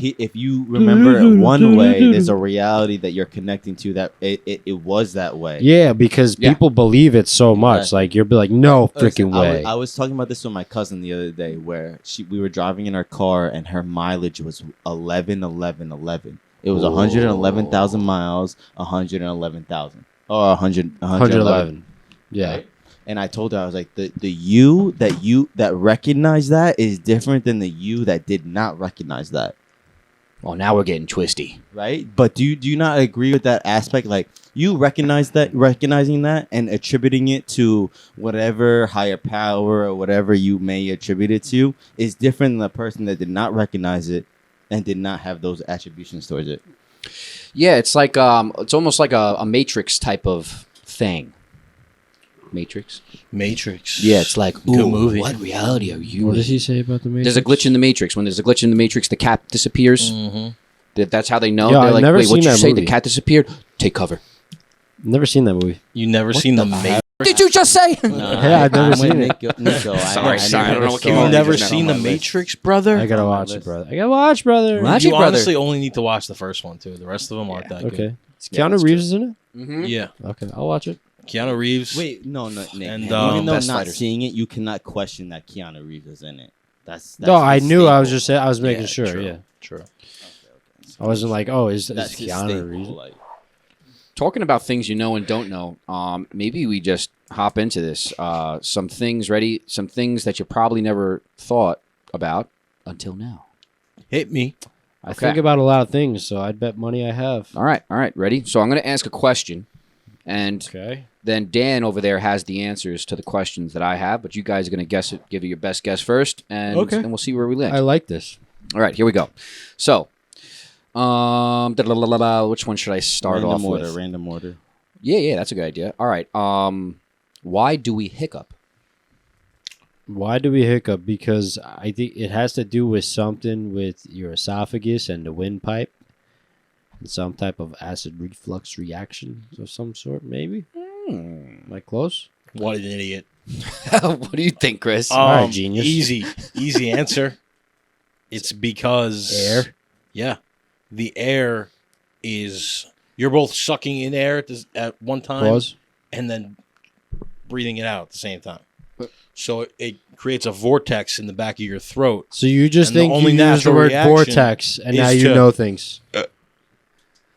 remember it one way, there's a reality that you're connecting to that it was that way. Yeah, because Yeah. people believe it so much. Exactly. Like you'll be like, no Listen, freaking way. I was talking about this with my cousin the other day, where we were driving in her car and her mileage was 11. It was 111,000 miles, 111,000 or 111. 111. Yeah. Right? And I told her, I was like, the you that recognized that is different than the you that did not recognize that. Well, now we're getting twisty. Right? But do you not agree with that aspect? Like you recognizing that and attributing it to whatever higher power or whatever you may attribute it to is different than the person that did not recognize it and did not have those attributions towards it. Yeah, it's like it's almost like a Matrix type of thing. Matrix. Yeah, it's like Good movie. What reality are you? What does in? he say about the Matrix? There's a glitch in the Matrix. When there's a glitch in the Matrix, the cat disappears. Mm-hmm. That's how they know. Yeah, They're I've like, never wait, what seen you that say? The movie. cat disappeared. Take cover. Never seen that movie. You never What seen the the fuck? Matrix? Did you just say? Yeah, I've never seen it. Nico, Sorry, I don't know what came You've on. never Just seen on The my list. Matrix, brother? I gotta on my watch it, list. brother. I gotta watch, brother. Watch You it, brother. honestly only need to watch the first one, too. The rest of them aren't that good. Okay. Is Yeah, Keanu that's Reeves is in it? Mm-hmm. Yeah. Okay, I'll watch it. Keanu Reeves. Wait, no, Nick. And, Even though Best not Fighters. seeing it, you cannot question that Keanu Reeves is in it. That's No, I his knew. I was staple. just saying. I was making Yeah, sure. true. Yeah, True. I wasn't like, oh, is That's his Keanu staple. Reeves? Like, Talking about things you know and don't know, maybe we just hop into this. Some things that you probably never thought about until now. Hit me. I Okay. think about a lot of things, so I'd bet money I have. All right, ready? So I'm going to ask a question, and Okay. then Dan over there has the answers to the questions that I have, but you guys are going to guess it, give it your best guess first, and Okay. we'll see where we land. I like this. All right, here we go. So, which one should I start off with? Random order. Yeah, that's a good idea. All right. Why do we hiccup? Why do we hiccup? Because I think it has to do with something with your esophagus and the windpipe, and some type of acid reflux reaction of some sort. Maybe. Am I close? What an idiot. What do you think, Chris? All right, genius. Easy answer. It's because Air. Yeah, the air is you're both sucking in air at one time Pause. and then breathing it out at the same time. So it creates a vortex in the back of your throat. So you just And the think only you use the natural word reaction vortex, and now is you to- know things.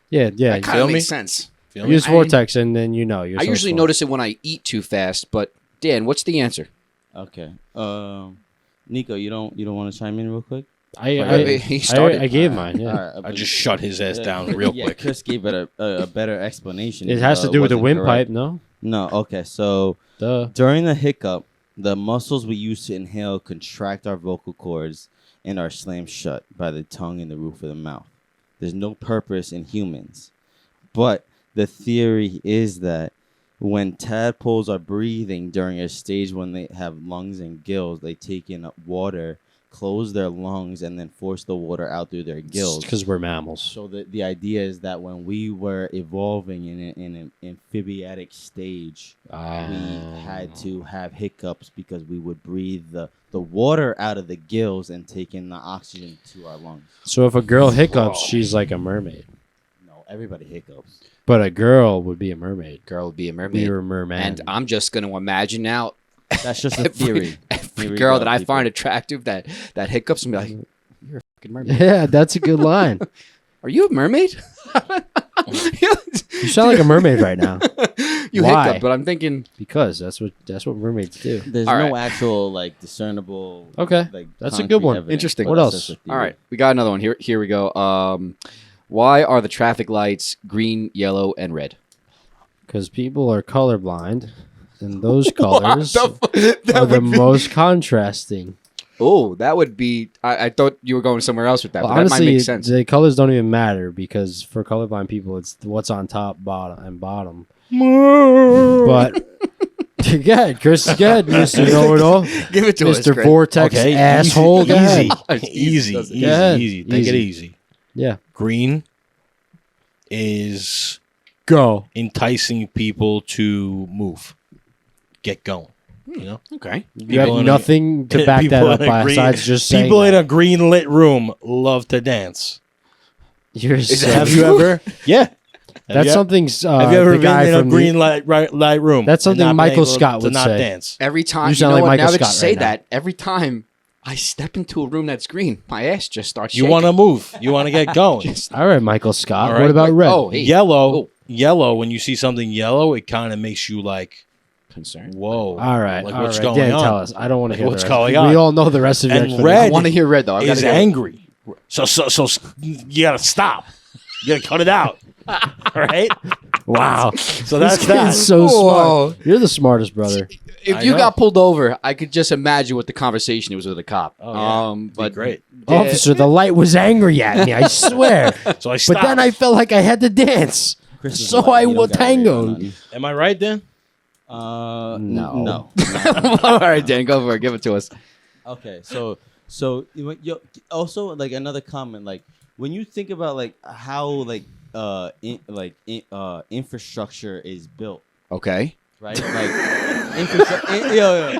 Yeah. That kind feel of me? makes sense. Feel me? Use I- vortex, and then you know. You're I so usually smart. notice it when I eat too fast, but Dan, what's the answer? Okay. Nico, you don't want to chime in real quick? He started. I gave mine. Yeah. All right, I just shut his ass down real quick. Chris gave it a better explanation. It has to do with the wasn't windpipe, correct. no? No. Okay. So Duh. during the hiccup, the muscles we use to inhale contract our vocal cords and are slammed shut by the tongue and the roof of the mouth. There's no purpose in humans, but the theory is that when tadpoles are breathing during a stage when they have lungs and gills, they take in water, close their lungs, and then force the water out through their gills. Because we're mammals. So the idea is that when we were evolving in an amphibiatic stage, we had to have hiccups because we would breathe the water out of the gills and take in the oxygen to our lungs. So if a girl hiccups, she's like a mermaid. No, everybody hiccups. But a girl would be a mermaid. Girl would be a mermaid. You're a merman. And I'm just going to imagine now That's just a theory. every Here we girl go, that I people. find attractive that hiccups and be like, you're a fucking mermaid. Yeah, that's a good line. Are you a mermaid? You sound like a mermaid right now. You Why? hiccup, but I'm thinking, Because that's what mermaids do. There's All no right. actual Okay, discernible. That's a concrete good one. evidence, Interesting. but What that's else? just a all theory. right, we got another one. Here we go. Why are the traffic lights green, yellow, and red? Because people are colorblind, and those colors That are the would be- most contrasting. Oh, that would be. I thought you were going somewhere else with that, Well, but that might honestly, make sense. the colors don't even matter because for colorblind people, it's what's on top, bottom, and bottom. But go ahead, Chris. Go ahead, Mr. Know-it-all, Give it to us, Mr. Chris. Vortex asshole. Go ahead. easy, Does it. easy, Go ahead. easy. Take it Easy. easy. Yeah, Green is go. enticing people to move, get going. You know, Okay. You have People in a- nothing to back that people up in a by green- besides just saying people in that. a green lit room love to dance. You're that so- Have you ever? Yeah. That's you, something. Have you ever the guy been in a from the- green light room? That's and something not been Michael able Scott to would not say. dance. Every time You you, sound know like what? Michael Now that you Scott say right now. that, every time I step into a room that's green, my ass just starts You shaking. want to move. You want to get going. All right, Michael Scott. All right. What about red? Oh, hey. Yellow. Oh. Yellow. When you see something yellow, it kind of makes you like, concerned. whoa. All right, Like all what's right. going Dan, on? tell us. I don't want to Like, hear what's the rest. going on? We all know the rest of your And explanation. red I want to hear red though. I've Is gotta hear it. angry. So you gotta stop. You gotta cut it out. All right. Wow. So that's This that. kid's so Whoa. smart. You're the smartest brother. If I you know. got pulled over, I could just imagine what the conversation was with a cop. Oh, yeah. But But great. Officer, the light was angry at me. I swear. So I But stopped. then I felt like I had to dance. Chris is So white, I he don't gotta worry about tangoed. nothing. Am I right then? No. No. all right, Dan, go for it. Give it to us. Okay, so also like another comment, like when you think about like how infrastructure is built, Okay. right? Like infrastructure. Yo,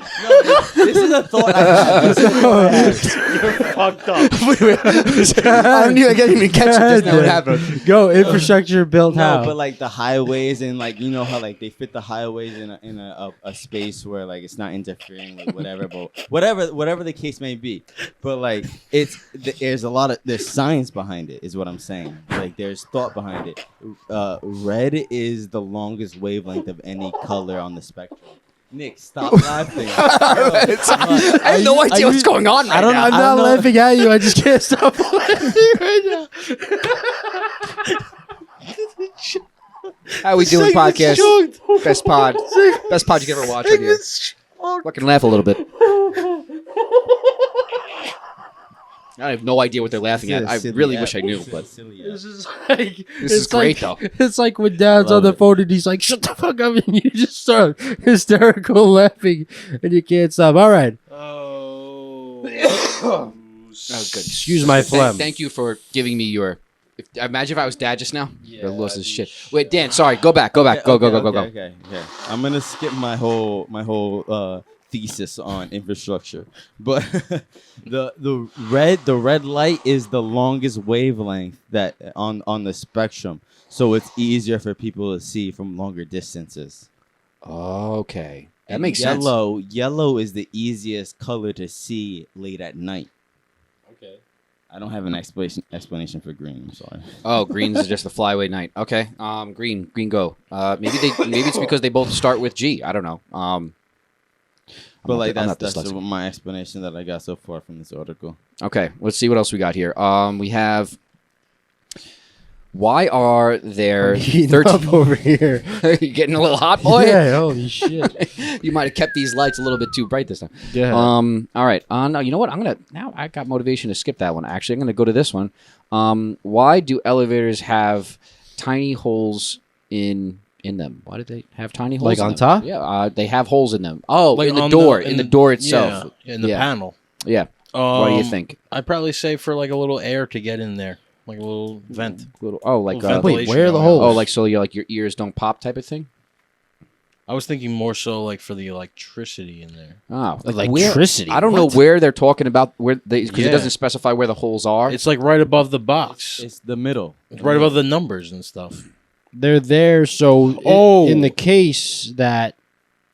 this is a thought I have. You're fucked up. I didn't even catch it just now. What happened? Go infrastructure built No, how? but like the highways and like you know how like they fit the highways in a space where like it's not interfering with whatever, but whatever the case may be. But like there's science behind it, is what I'm saying. Like there's thought behind it. Red is the longest wavelength of any color on the spectrum. Nick, stop laughing. I have no idea what's going on right now. I'm not laughing at you. I just can't stop laughing right now. How we doing podcast? Best pod you can ever watch on here. Fucking laugh a little bit. I have no idea what they're laughing at. I really wish I knew, but This is like this is great though. It's like when Dad's on the phone and he's like, "Shut the fuck up," and you just start hysterical laughing and you can't stop. All right. Oh. That was good. Excuse my phlegm. Thank you for giving me your. Imagine if I was Dad just now. Yeah, I lost his shit. Wait, Dan. Sorry. Go back. Go. Okay. I'm gonna skip my whole thesis on infrastructure, but the red light is the longest wavelength that on the spectrum, so it's easier for people to see from longer distances. Okay, that And makes sense. Yellow is the easiest color to see late at night. Okay. I don't have an explanation for green. I'm sorry. Oh, green is just the flyaway night. Okay. Green go. Maybe it's because they both start with G. I don't know. But like I'm not that's dyslexic. my explanation that I got so far from this article. Okay, let's see what else we got here. We have. Why are there Heating up over here. You getting a little hot, boy? Yeah. Holy shit. You might have kept these lights a little bit too bright this time. Yeah. All right. No, you know what? Now I got motivation to skip that one. Actually, I'm gonna go to this one. Why do elevators have tiny holes in them? Why do they have tiny holes? Like in on them? top? Yeah. They have holes in them. Oh, Like in the on door. In the door itself. Yeah, in the Yeah. panel. Yeah. What do you think? I'd probably say for like a little air to get in there, like a little vent. Like Little wait, ventilation where are the going holes? on. oh, like so your ears don't pop type of thing. I was thinking more so like for the electricity in there. Oh, Electricity? I don't What? know where they're talking about because it Yeah. doesn't specify where the holes are. It's like right above the box. It's the middle. It's right above the numbers and stuff. They're there so in the case that,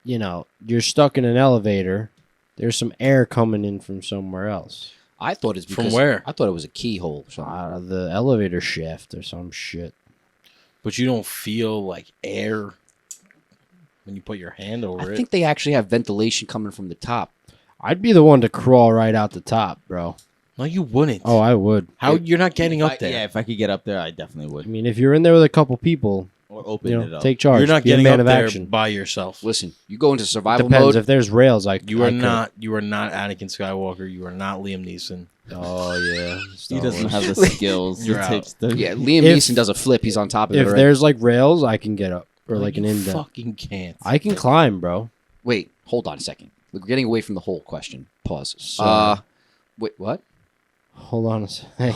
you're stuck in an elevator, there's some air coming in from somewhere else. I thought it's From because where? I thought it was a keyhole. So Out of the elevator shaft or some shit. But you don't feel like air when you put your hand over I it. think they actually have ventilation coming from the top. I'd be the one to crawl right out the top, bro. No, you wouldn't. Oh, I would. How you're not getting up there? Yeah, if I could get up there, I definitely I would. mean, if you're in there with a couple people, Or open it up. take charge. You're not Be a getting man up of there action. by yourself. Listen, you go into survival Depends. mode. If there's rails, You are I could. not. You are not Anakin Skywalker. You are not Liam Neeson. Oh yeah. He Star doesn't Wars. have the skills. You're It out. takes the- Yeah, Liam If- Neeson does a flip. He's on top of it. If Right? there's like rails, I can get up or No, like an you indent. fucking can't. I can climb, bro. Wait, hold on a second. We're getting away from the whole question. Pause. Sorry. Wait, what? Hold on a second.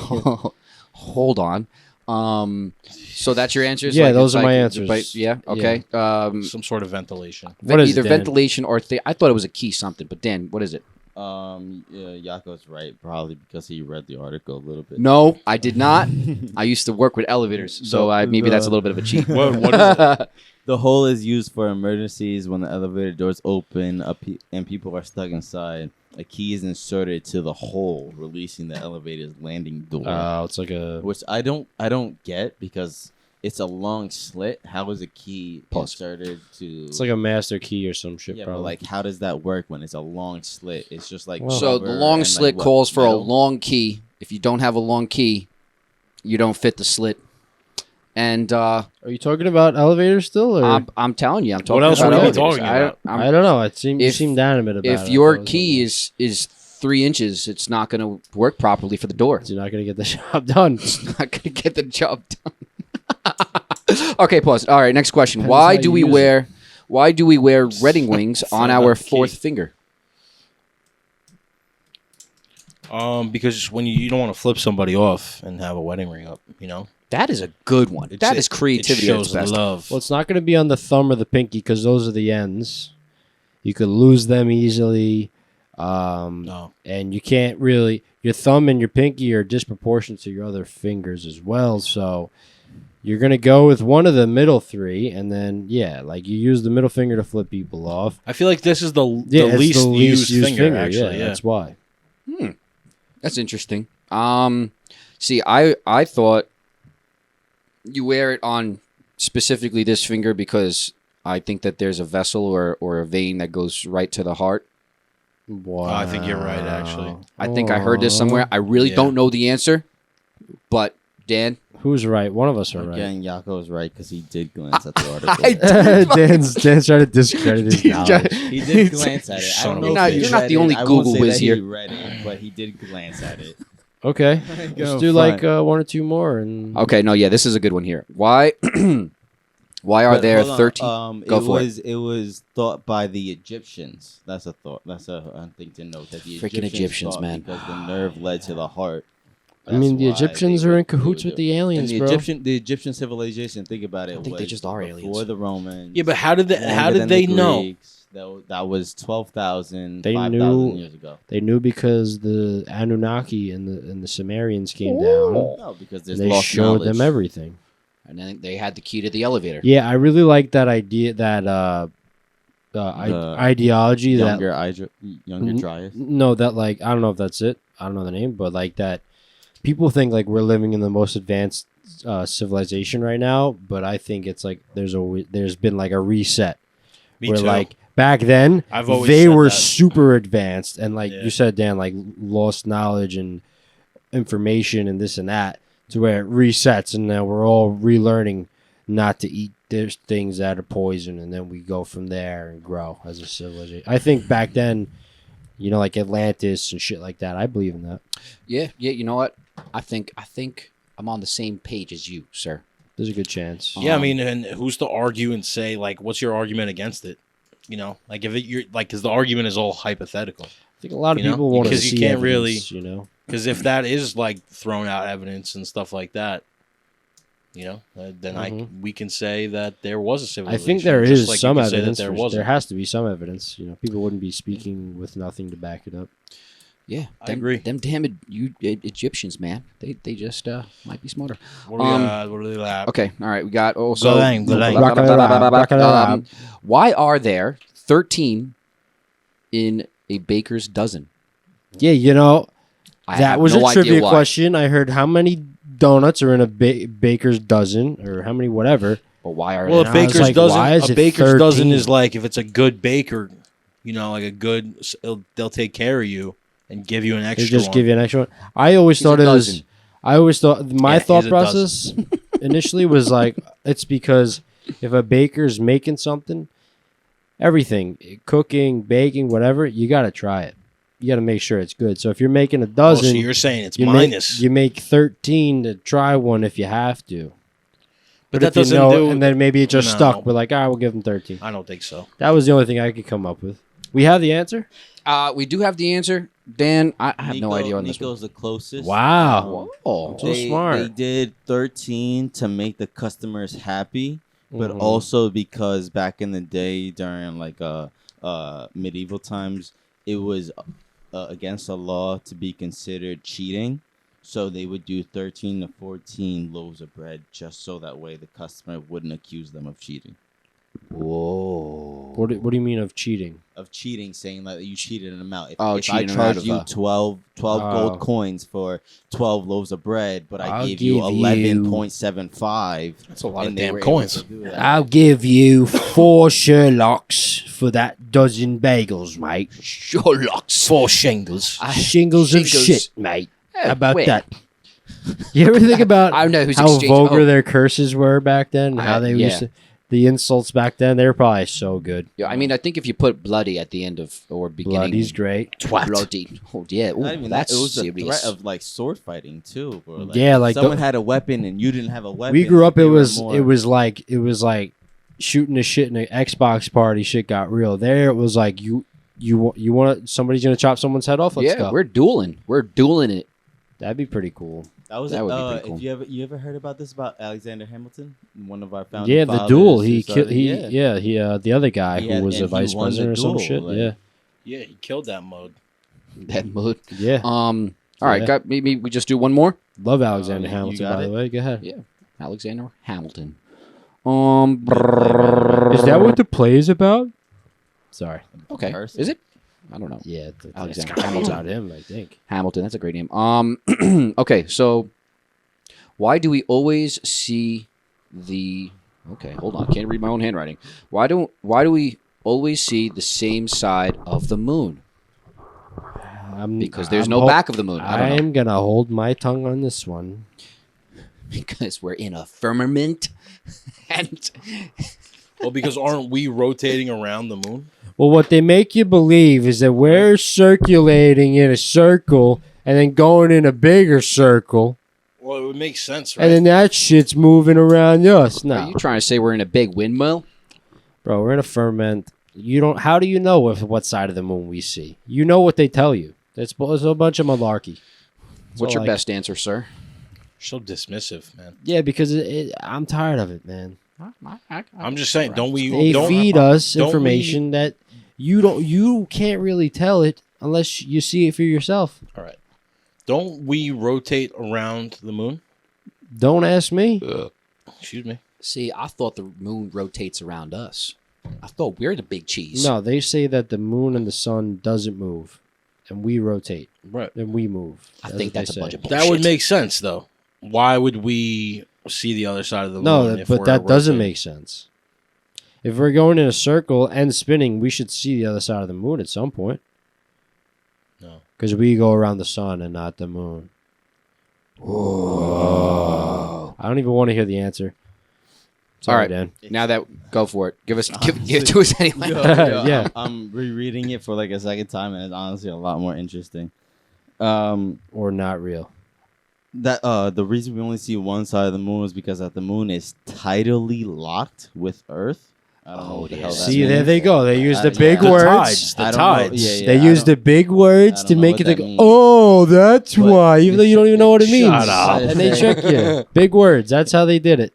Hold on. So that's your answers? Yeah, Like, those it's are my like- answers. but yeah, okay. Some sort of ventilation. What is either it, Dan? ventilation or I thought it was a key something. But Dan, what is it? Yako's right, probably because he read the article a little bit. No, I did not. I used to work with elevators, so maybe that's a little bit of a cheat. What is it? The hole is used for emergencies when the elevator doors open and people are stuck inside. A key is inserted to the hole, releasing the elevator's landing door. It's like a. Which I don't get because it's a long slit. How is a key Pause. inserted to? It's like a master key or some shit. yeah, probably. but like how does that work when it's a long slit? It's just like Well- So rubber the long and, slit like, what, calls for a metal? long key. If you don't have a long key, you don't fit the slit. And Are you talking about elevators still, or I'm telling you, I'm talking What else about were you elevators. talking about? I don't know. It seemed you if- seemed animate about it. If I your thought it was key something. is 3 inches, it's not going to work properly for the door. You're not gonna get the job done. It's not going to get the job done. Okay, pause. All right, next question. Depends Why how do you we use wear wedding wings on Sign our up, key. fourth finger? Because when you don't want to flip somebody off and have a wedding ring up, That is a good one. That is creativity It at its shows best. love. Well, it's not going to be on the thumb or the pinky because those are the ends. You could lose them easily. No. And you can't really. Your thumb and your pinky are disproportionate to your other fingers as well. So you're going to go with one of the middle three. And then, like you use the middle finger to flip people off. I feel like this is the It's least used finger, actually. Yeah, that's why. That's interesting. See, I thought you wear it on specifically this finger because I think that there's a vessel or a vein that goes right to the heart. Wow. I think you're right, actually. I think I heard this somewhere. I really don't know the answer, but Dan, Who's right? One of us are right. Again, Yako's right because he did glance at the article. Dan's trying to discredit his knowledge. He did glance at it. I Son don't of know a if he bitch. You're not read the it. only I Google won't say whiz that here. He read it, but he did glance at it. Okay. Go Let's do front. like one or two more. And okay, no, yeah, this is a good one here. Why are But there hold on, 13? Go for it. It was thought by the Egyptians. That's a thought. That's a thing to note that the Freaking Egyptians, thought man. because the nerve led to the heart. I mean, the That's why Egyptians they are would- in they would cahoots do with it. the aliens, And bro. the Egyptian civilization. Think about it. I think they was just are before aliens. the Romans. Yeah, but how did longer than they the know? Greeks. That was 12,000, They 5,000 knew- years ago. They knew because the Anunnaki and the Sumerians came down. No, because there's They lost showed knowledge. them everything. And then they had the key to the elevator. Yeah, I really like that idea, that ideology that Younger Dryas. no, that like I don't know if that's it. I don't know the name, but like that people think like we're living in the most advanced civilization right now, but I think it's like there's been like a reset Me where too. like back then I've always they said were that. super advanced and like Yeah. you said, Dan, like lost knowledge and information and this and that to where it resets and now we're all relearning not to eat there's things that are poison and then we go from there and grow as a civilization. I think back then, like Atlantis and shit like that, I believe in that. Yeah, you know what? I think I'm on the same page as you, sir. There's a good chance. Yeah, I mean, and who's to argue and say like, what's your argument against it? Like if you're like, because the argument is all hypothetical. I think a lot of You know, people want to because you see can't evidence, Because if that is like thrown out evidence and stuff like that, then we can say that there was a I civilization. think there just is like you some can say that evidence. there There wasn't. has to be some evidence. People wouldn't be speaking with nothing to back it up. Yeah, I agree. Them damn Egyptians, man. They just might be smarter. What do we got? What do we got? Okay, all right. We got also. Go Why are there 13 in a baker's dozen? Yeah, I that have was no a idea trivia why. question. I heard how many donuts are in a baker's dozen or how many whatever. But why are Well, there? a And I was baker's like, dozen. why is A it baker's dozen 13? is like if it's a good baker, like a good, they'll take care of you and give you an They extra just one. give you an extra one. I always He's a thought it was. dozen. I always thought my Yeah, thought he's a process initially was like it's because if a baker's making something, everything, cooking, baking, whatever, you got to try it. You got to make sure it's good. So if you're making a Oh, dozen, so you're saying it's you minus. Make, you make 13 to try one if you have to. but if that you doesn't know, do. and then maybe it just No. stuck. We're like, we'll give them 13. I don't think so. That was the only thing I could come up with. We have the answer. We do have the answer. Dan, I have no idea on this one. Nico's the closest. Wow. Oh, So smart. They did 13 to make the customers happy, but Mhm. also because back in the day during like medieval times, it was against the law to be considered cheating. So they would do 13 to 14 loaves of bread just so that way the customer wouldn't accuse them of cheating. Whoa. What do you mean of cheating? Of cheating, saying that you cheated an amount. If Oh, I cheating an charge amount you of, 12 Oh. gold coins for 12 loaves of bread, but I I'll gave you give you- 11.75. That's a lot of and they damn were able coins. to do that. I'll give you 4 Sherlocks for that dozen bagels, mate. Sherlock's. 4 shingles. Shingles of Shingles. shit, mate. How about wait. that? You ever think about I don't know who's how exchanging. vulgar their curses were back then? How they yeah. used to, the insults back then? They were probably so good. Yeah, I mean, I think if you put bloody at the end of or beginning, Bloody's great. Twat. bloody. Oh yeah, Not ooh, even that's that. It was the serious. threat of like sword fighting too. Bro. Yeah, like someone had a weapon and you didn't have a weapon. We grew up. they It were was more- it was like shooting the shit in an Xbox party. Shit got real. There it was like you want somebody's gonna chop someone's head off. Let's yeah, go. we're dueling. We're dueling it. That'd be pretty cool. That would be pretty cool. If you ever heard about this about Alexander Hamilton, one of our founding Yeah, fathers? the duel. He started- the other guy He who was a vice won the president or some duel, shit. like- Yeah, he killed that mode. That mood. Yeah. All right, Yeah. maybe we just do one more. Love Alexander you Hamilton, got by the it? way. Go ahead. Yeah, Alexander Hamilton. Is that what the play is about? Sorry. Okay, Person? is it? I don't know. Yeah, Alexander it's Hamilton. about him, I think. Hamilton, that's a great name. Okay, so why do we always see the? Okay, hold on, can't read my own handwriting. Why do we always see the same side of the moon? Because there's no back of the moon. I don't know. I'm gonna hold my tongue on this one. Because we're in a firmament, and Well, because aren't we rotating around the moon? Well, what they make you believe is that we're circulating in a circle and then going in a bigger circle, Well, it would make sense, right? and then that shit's moving around us. are No, you trying to say we're in a big windmill? bro, we're in a firmament. You don't. How do you know what side of the moon we see? You know what they tell you. It's a bunch of malarkey. What's So, your best answer, sir? So dismissive, man. Yeah, because I'm tired of it, man. I'm just saying, don't we? They don't, feed us don't information that you can't really tell it unless you see it for yourself. All right. Don't we rotate around the moon? Don't ask me. Excuse me. See, I thought the moon rotates around us. I thought we're the big cheese. No, they say that the moon and the sun doesn't move, and we rotate, Right. and we move. I think what that's they a bunch say. of bullshit. That would make sense, though. Why would we see the other side of the moon? No, if but we're that doesn't rotating? make sense. If we're going in a circle and spinning, we should see the other side of the moon at some point. No. Because we go around the sun and not the moon. Whoa. I don't even want to hear the answer. Sorry, All right. Dan. Now go for it. Give it to us anyway. Yeah. I'm rereading it for like a second time, and it's honestly a lot more interesting. Or not real. That the reason we only see one side of the moon is because that the moon is tidally locked with Earth. I don't know what the hell that See, there means. they go. They use the big yeah. words. tides. The I don't know. tides. Yeah, yeah, They I use don't- the big I words don't to know make what it that like, means. oh, that's But why, even though you don't even know what it means. Shut up. And they trick you. Big words. That's how they did it.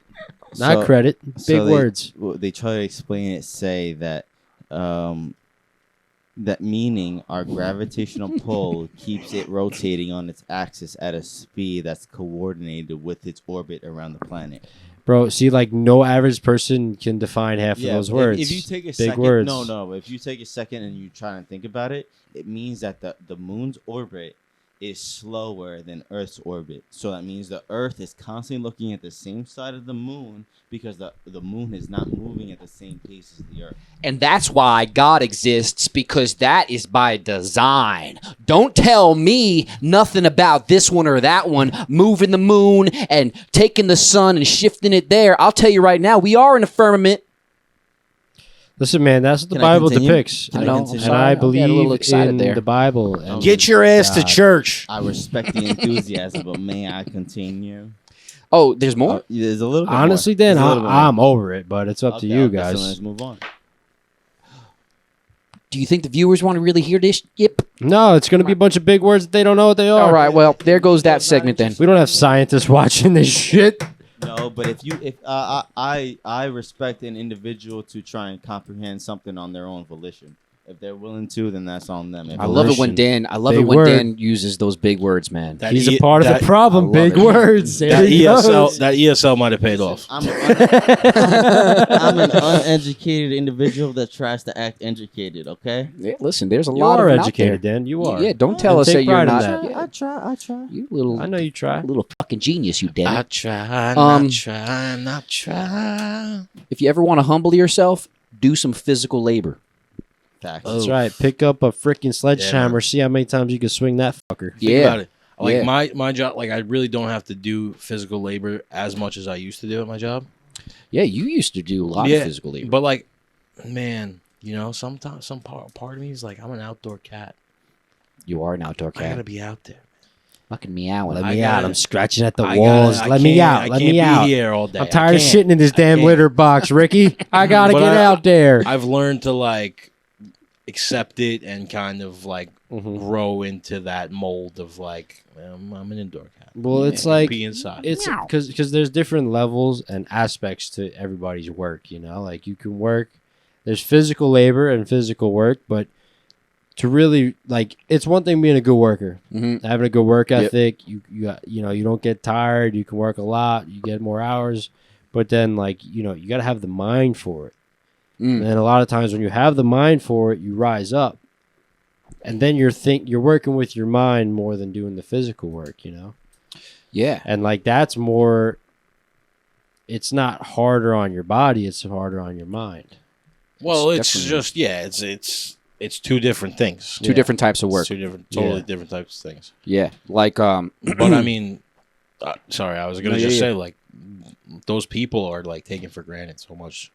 Not So- credit. Big so words. They try to explain it, say that that meaning our gravitational pull keeps it rotating on its axis at a speed that's coordinated with its orbit around the planet. Bro, see, like, no average person can define half of those words. If you take a Big second, words. no. If you take a second and you try and think about it, it means that the moon's orbit is slower than Earth's orbit. So that means the Earth is constantly looking at the same side of the moon because the moon is not moving at the same pace as the Earth. And that's why God exists, because that is by design. Don't tell me nothing about this one or that one, moving the moon and taking the sun and shifting it there. I'll tell you right now, we are in a firmament. Listen, man, that's what the Can I Bible continue? depicts. Can I And continue? I Sorry, I got a little believe excited in there. the Bible. And Get your ass to God. church. I respect the enthusiasm, but may I continue? Oh, there's more? There's a little bit Honestly, more. Dan, There's a little bit more. I'm over it, but it's up to you So guys. let's move on. Do you think the viewers want to really hear this? Yep. No, it's going to be a bunch of big words that they don't know what they are. All right, well, there goes that segment then. We don't have scientists watching this shit. No, but if I respect an individual to try and comprehend something on their own volition. If they're willing to, then that's on them. If I love it when Volition. Dan Big word. Dan uses those big words, man. That He's E- a part of that- the problem. I love Big it. words. There That he goes. that ESL might have paid off. I'm an uneducated individual that tries to act educated. Okay. Yeah, listen, there's a You lot are of them out educated, there. Dan. You are. Yeah, don't tell And us take that you're pride in not. that. Yeah, I try. you little I know you try. little fucking genius, you I Dan. try, Um, not try. If you ever want to humble yourself, do some physical labor. Facts. That's right. Pick up a freaking sledgehammer. See how many times you can swing that fucker. Think Yeah. about it. Like Yeah. my job, like I really don't have to do physical labor as much as I used to do at my job. Yeah, you used to do a lot Yeah, of physical labor. But like, man, you know, sometimes some part of me is like, I'm an outdoor cat. You are an outdoor I gotta cat. be out there. Fucking meowing. Let I me gotta- out. I'm scratching at the I walls. gotta- I Let me can't- out. I Let can't me be out. here all day. I'm I tired of can't. shitting in this damn can't. litter box, Ricky. I gotta But get out there. I've learned to like, accept it and kind of like Mhm. grow into that mold of like, I'm an indoor cat. Well, I it's can like be inside. it's because there's different levels and aspects to everybody's work. You know, like you can work. There's physical labor and physical work, but to really like, it's one thing being a good worker, having a good work ethic. You don't get tired. You can work a lot. You get more hours, but then like you got to have the mind for it. And then a lot of times when you have the mind for it, you rise up, and then you're working with your mind more than doing the physical work. Yeah. And like that's more. It's not harder on your body; it's harder on your mind. Well, It's it's definitely- just it's two different things. Two different types of work. It's two different, totally Yeah. different types of things. Yeah. Like But I mean, sorry, I was gonna No, just yeah, say like those people are like taken for granted so much.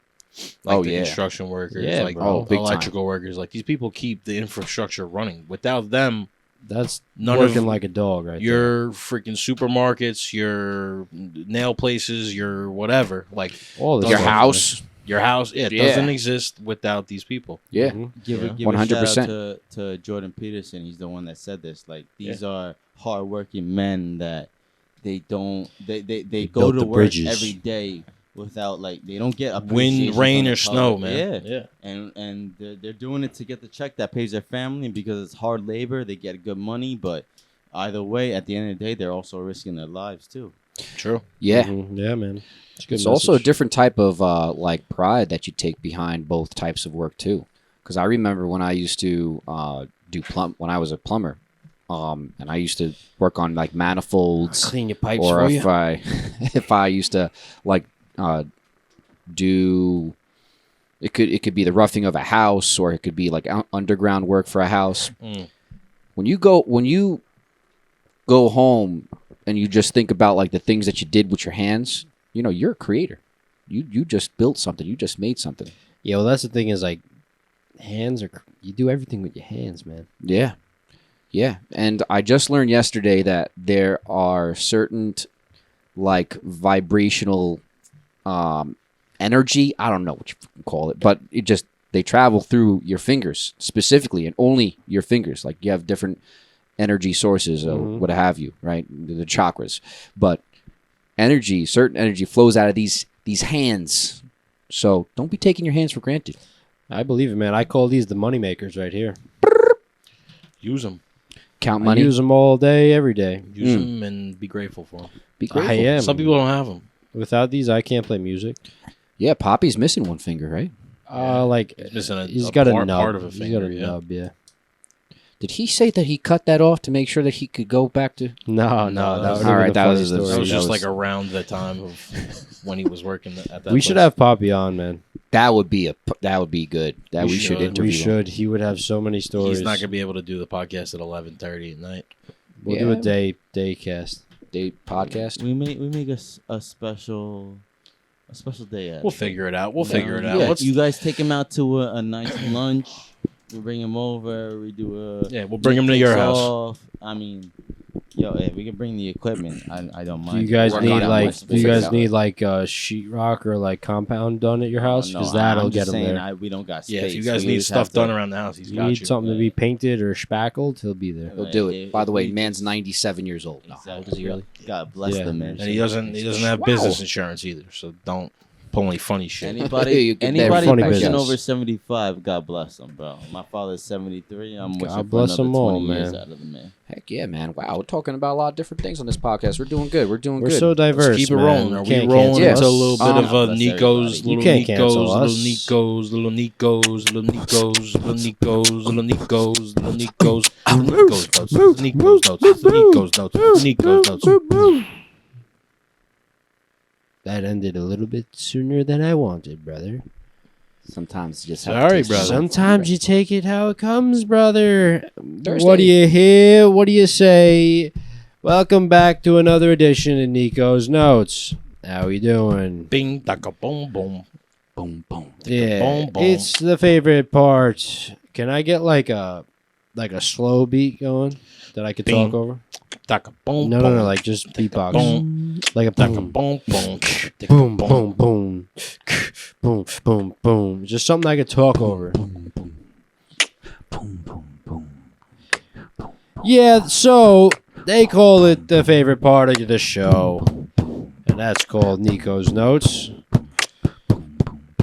Like Oh, the yeah. construction workers, Yeah, like bro. Big time. electrical workers, like these people keep the infrastructure running. Without them, That's none working of like a dog, right? your freaking supermarkets, your nail places, your whatever, like there. All this your stuff, house. your house, it Yeah. doesn't exist without these people. Yeah. Mhm. Give Yeah. a 100%. shout out to Jordan Peterson. He's the one that said this. Like these are hardworking men that they go built to the work bridges. every day without like they don't get Wind, appreciation rain, from or the snow, public. man. Yeah, and they're doing it to get the check that pays their family, and because it's hard labor, they get good money. But either way, at the end of the day, they're also risking their lives too. True. Yeah. Yeah, man. It's a good It's also a message. different type of like pride that you take behind both types of work too. Because I remember when I used to when I was a plumber, and I used to work on like manifolds, Clean your pipes or for if you. if I used to like do it could be the roughing of a house, or it could be like underground work for a house. Mm. When you go home and you just think about like the things that you did with your hands, you're a creator. You just built something. You just made something. Yeah, well, that's the thing is like, you do everything with your hands, man. Yeah. Yeah. And I just learned yesterday that there are certain like vibrational energy. I don't know what you call it, but they travel through your fingers specifically, and only your fingers. Like you have different energy sources or what have you, right? The chakras. But certain energy flows out of these hands. So don't be taking your hands for granted. I believe it, man. I call these the money makers right here. Use them. Count I money. use them all day, every day. Use them and be grateful for them. Be grateful. I am. Some people don't have them. Without these, I can't play music. Yeah, Poppy's missing one finger, right? Like He's missing he's a got a part nub. of a He's finger. got a Yeah. nub. Yeah. Did he say that he cut that off to make sure that he could go back to? No, No, that would all right, have that been a was funny the- story. That was that just was- like around the time of when he was working at that We should place. have Poppy on, man. That would be good. That we should should. interview. We him. should. He would have so many stories. He's not gonna be able to do the podcast at 11:30 at night. We'll do a Yeah. day cast. Date podcast. We make a special day. Out We'll of it. figure it out. We'll You figure it know? out. Yeah, Let's, you guys take him out to a nice lunch. We bring him over. We do a we'll bring him to your takes house. off. I mean, if we can bring the equipment, I don't Do mind. you guys Work need on it. like? We'll Do you figure it guys out. need like sheetrock or like compound done at your house? No, Because that'll I'm get just him saying, there. we don't got space. Yeah, if you guys We need just stuff have to- done around the house, he's You got need you. something to be painted or spackled, he'll be there. He'll do it. If- By the if way, we- man's 97 years old. No, how old is he really? God bless Yeah. the man. And he doesn't have business insurance either, so don't pull any funny shit. Anybody, You get that anybody funny pushing business. over 75, God bless them, bro. My father's 73. I'm wishing for bless another them all, 20 years man. out of the man. Heck yeah, man. Wow, we're talking about a lot of different things on this podcast. We're doing good. We're doing We're good. so diverse. Let's keep it man. rolling. Are You we can't rolling cancel Yeah. into a us. little bit of bless Nico's, everybody. little You can't Nico's, cancel little us. Nico's, little Nico's, little Nico's, little Nico's, little Nico's, little Nico's, little Nico's notes, Nico's notes, Nico's notes. That ended a little bit sooner than I wanted, brother. Sometimes you just have Sorry, to brother. Sometimes you take it how it comes, brother. Thursday. What do you hear? What do you say? Welcome back to another edition of Nico's Notes. How we doing? Bing, taka, boom, boom. boom, boom. Yeah, boom, boom. it's the favorite part. Can I get like a slow beat going that I could Bing. talk over? Taka, boom, No, boom. like just beatbox, Boom, like a taka, boom, boom, boom. boom, boom, boom, boom, boom, boom. Just something I could talk over. Yeah, so they call it the favorite part of the show, and that's called Nico's Notes.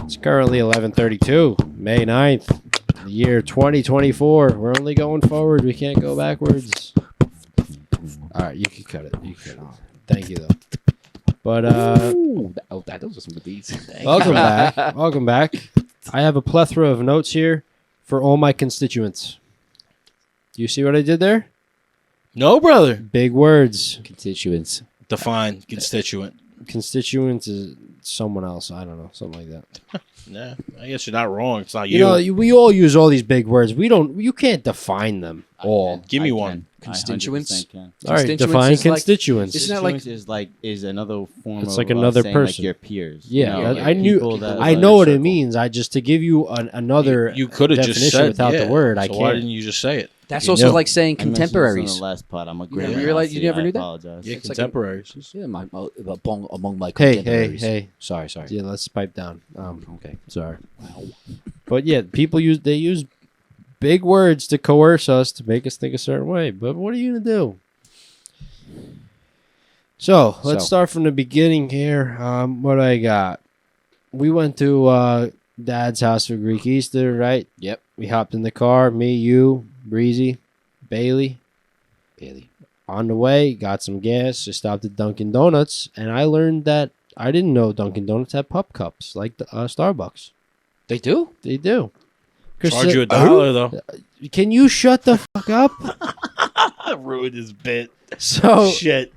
It's currently 11:32, May 9th, the year 2024. We're only going forward. We can't go backwards. All right, you can cut it. You can cut it. Thank you, though. But those are some of these. welcome back. Welcome back. I have a plethora of notes here for all my constituents. Do you see what I did there? No, brother. Big words. Constituents. Define constituent. Constituents is someone else. I don't know. Something like that. Nah, I guess you're not wrong. It's not You know, we all use all these big words. You can't define them all. Give me I one. can. I Constituents? 100% can. All right, Constituents define is like- constituents. Isn't that like- Constituents is another form It's of like another saying person. like your peers. Yeah, you know, that- like I knew. people that I are know in what a it circle. means. I just to give you another You could have just definition said without yeah. the word. So I why can't. didn't you just say it? That's You also knew. like saying I mentioned this contemporaries. on the last pod. I'm a You great. never realized- you never knew that? Apologize. Yeah, It's like contemporaries. Yeah, among my Hey, contemporaries. hey. Sorry. Yeah, let's pipe down. Okay. Sorry, but yeah, people use big words to coerce us to make us think a certain way. But what are you gonna do? So let's start from the beginning here. What I got? We went to Dad's house for Greek Easter, right? Yep. We hopped in the car. Me, you, Breezy, Bailey. On the way, got some gas. Just stopped at Dunkin' Donuts, and I learned that I didn't know Dunkin' Donuts had pup cups like the Starbucks. They do? They do. Chris Charge you said, $1 though. Can you shut the fuck up? I ruined his bit. So Shit.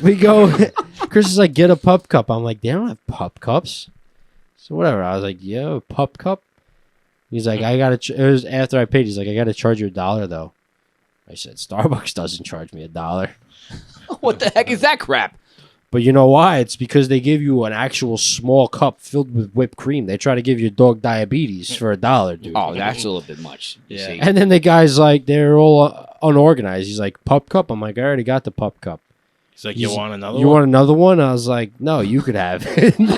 we go. Chris is like, get a pup cup. I'm like, they don't have pup cups. So whatever. I was like, yeah, a pup cup. He's like, I gotta. It was after I paid. He's like, I gotta charge you $1 though. I said, Starbucks doesn't charge me $1. What the heck is that crap? But you know why? It's because they give you an actual small cup filled with whipped cream. They try to give your dog diabetes for $1, dude. Oh, that's a little bit much. You Yeah. see. And then the guy's like, they're all unorganized. He's like, pup cup? I'm like, I already got the pup cup. He's like, you want another You one? want another one? I was like, no, you could have it. You're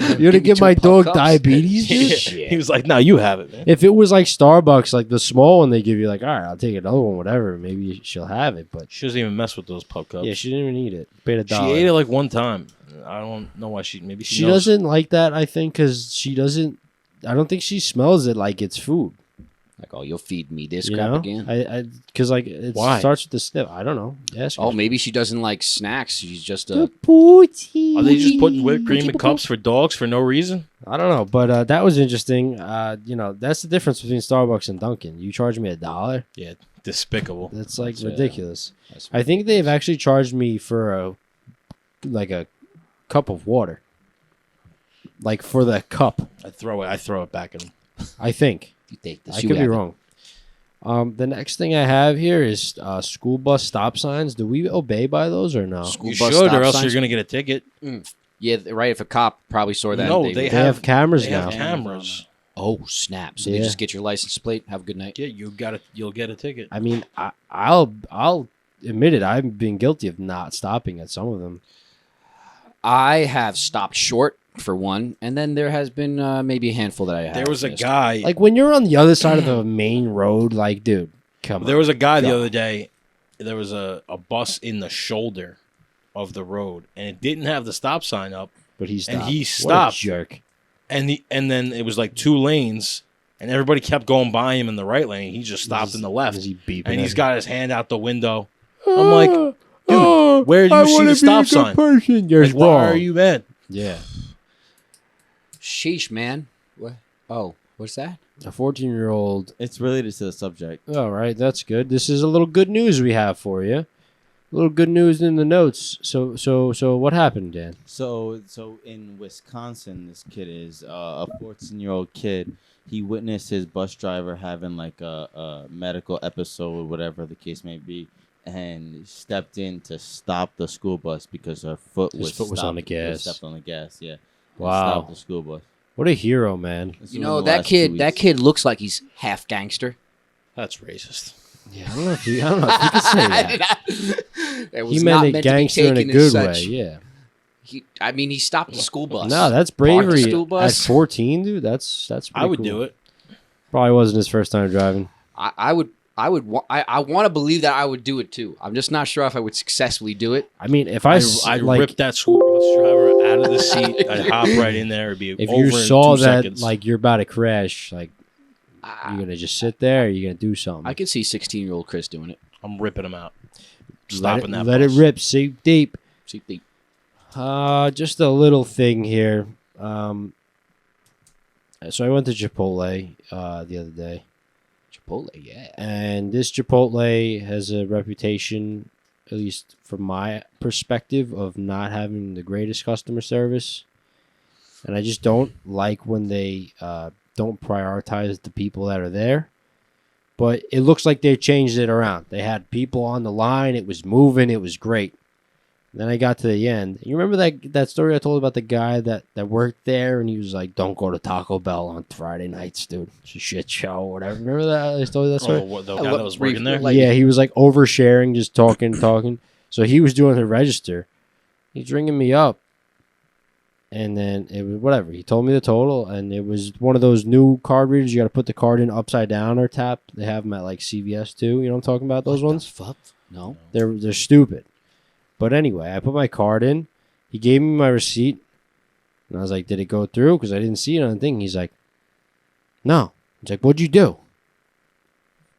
Give gonna me give 2 my pup dog cups? diabetes, dude? He was like, no, you have it, man. If it was like Starbucks, like the small one, they give you like, all right, I'll take another one, whatever. Maybe she'll have it, but She doesn't even mess with those pup cups. yeah, she didn't even eat it. Paid She $1. ate it like one time. I don't know why maybe She knows. doesn't like that, I think, because she doesn't. I don't think she smells it like it's food. Like, oh, you'll feed me this You crap know? again? Because like it Why? starts with the sniff. I don't know. Ask her. Oh, maybe she doesn't like snacks. She's just The a... pootie. Are they just putting whipped cream in cups for dogs for no reason? I don't know, but that was interesting. You know, that's the difference between Starbucks and Dunkin'. You charge me $1. Yeah, despicable. That's like That's, ridiculous. that's- I think they've actually charged me for a cup of water, like for the cup. I throw it back at him. I think You take this. I you could be have it. wrong. The next thing I have here is school bus stop signs. Do we obey by those or no? School You bus should, stop or else signs? you're gonna get a ticket. Yeah, right. If a cop probably saw that. No, they they would- They have cameras They now. have cameras. Oh, snap. So Yeah. they just get your license plate. Have a good night. Yeah, you'll get a ticket. I mean, I'll admit it. I've been guilty of not stopping at some of them. I have stopped short for one, and then there has been maybe a handful that I have. There was a missed. guy. Like when you're on the other side of the main road, like, dude, come There on. was a guy the God. other day. There was a bus in the shoulder of the road, and it didn't have the stop sign up. But he stopped. And he What a stopped. jerk. And then it was like 2 lanes, and everybody kept going by him in the right lane. He just stopped in the left, Is he beeping and at he's me? got his hand out the window. I'm like, dude, where do you see the stop sign? Person. You're Like, why are you mad? Yeah. Sheesh, man. What? Oh, what's that? A 14-year-old. It's related to the subject. All right, that's good. This is a little good news we have for you. A little good news in the notes. So what happened, Dan? So in Wisconsin, this kid is a 14-year-old kid. He witnessed his bus driver having like a medical episode, whatever the case may be, and stepped in to stop the school bus because her foot His was foot was on the gas. Stepped on the gas, yeah. And Wow. stopped the school bus. What a hero, man. This You was know in the that last 2 kid. That weeks. kid looks like he's half gangster. That's racist. Yeah, I don't know if you could say that. It was He not meant it meant to be gangster in a taken as good such. way. Yeah. I mean, he stopped the school bus. No, that's Parked the bravery school at bus. 14, dude. That's I would do it. Probably wasn't his first time driving. I I would. I want to believe that I would do it too. I'm just not sure if I would successfully do it. I mean, if I'd like, rip that school bus driver out of the seat. I'd hop right in there. It'd be if over you saw in 2 that seconds. like you're about to crash, like you're gonna just sit there, or you're gonna do something. I could see 16-year-old Chris doing it. I'm ripping him out. let Stopping that. it bus. rip, sink deep. See the Just a little thing here. So I went to Chipotle the other day, Chipotle, yeah. and this Chipotle has a reputation, at least from my perspective, of not having the greatest customer service. And I just don't like when they don't prioritize the people that are there. But it looks like they changed it around. They had people on the line. It was moving. It was great. Then I got to the end. You remember that story I told about the guy that worked there, and he was like, "Don't go to Taco Bell on Friday nights, dude. It's a shit show, or whatever." Remember that? I told you that story. Oh, what, the guy that was working there? Like- Yeah, he was like oversharing, just talking. So he was doing the register. He's ringing me up, and then it was whatever. He told me the total, and it was one of those new card readers. You got to put the card in upside down or tap. They have them at like CVS too. You know what I'm talking about? Those ones. Fuck. No. They're stupid. But anyway, I put my card in. He gave me my receipt, and I was like, "Did it go through?" Because I didn't see it on the thing. He's like, "No." He's like, "What'd you do?"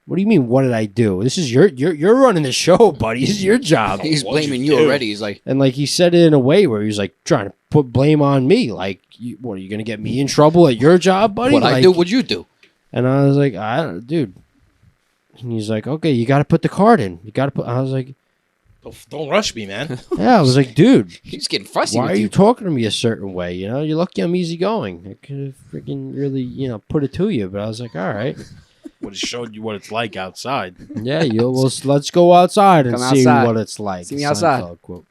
What do you mean? What did I do? This is you're running the show, buddy. This is your job. He's What'd blaming you you do? already. He's like, And like he said it in a way where he was like trying to put blame on me. Like, what are you gonna get me in trouble at your job, buddy? "What I Like- do? What'd you do?" And I was like, I don't, dude. And he's like, "Okay, you got to put the card in. You got to put." I was like, Don't rush me, man. "Yeah." I was like, "Dude, He's getting fussy why with are you. you talking to me a certain way? You know, you're lucky I'm easygoing. I could have freaking really, put it to you." But I was like, "All right, Would have showed you what it's like outside. yeah, let's go outside and Come see outside. what it's like." See me outside. Seinfeld quote.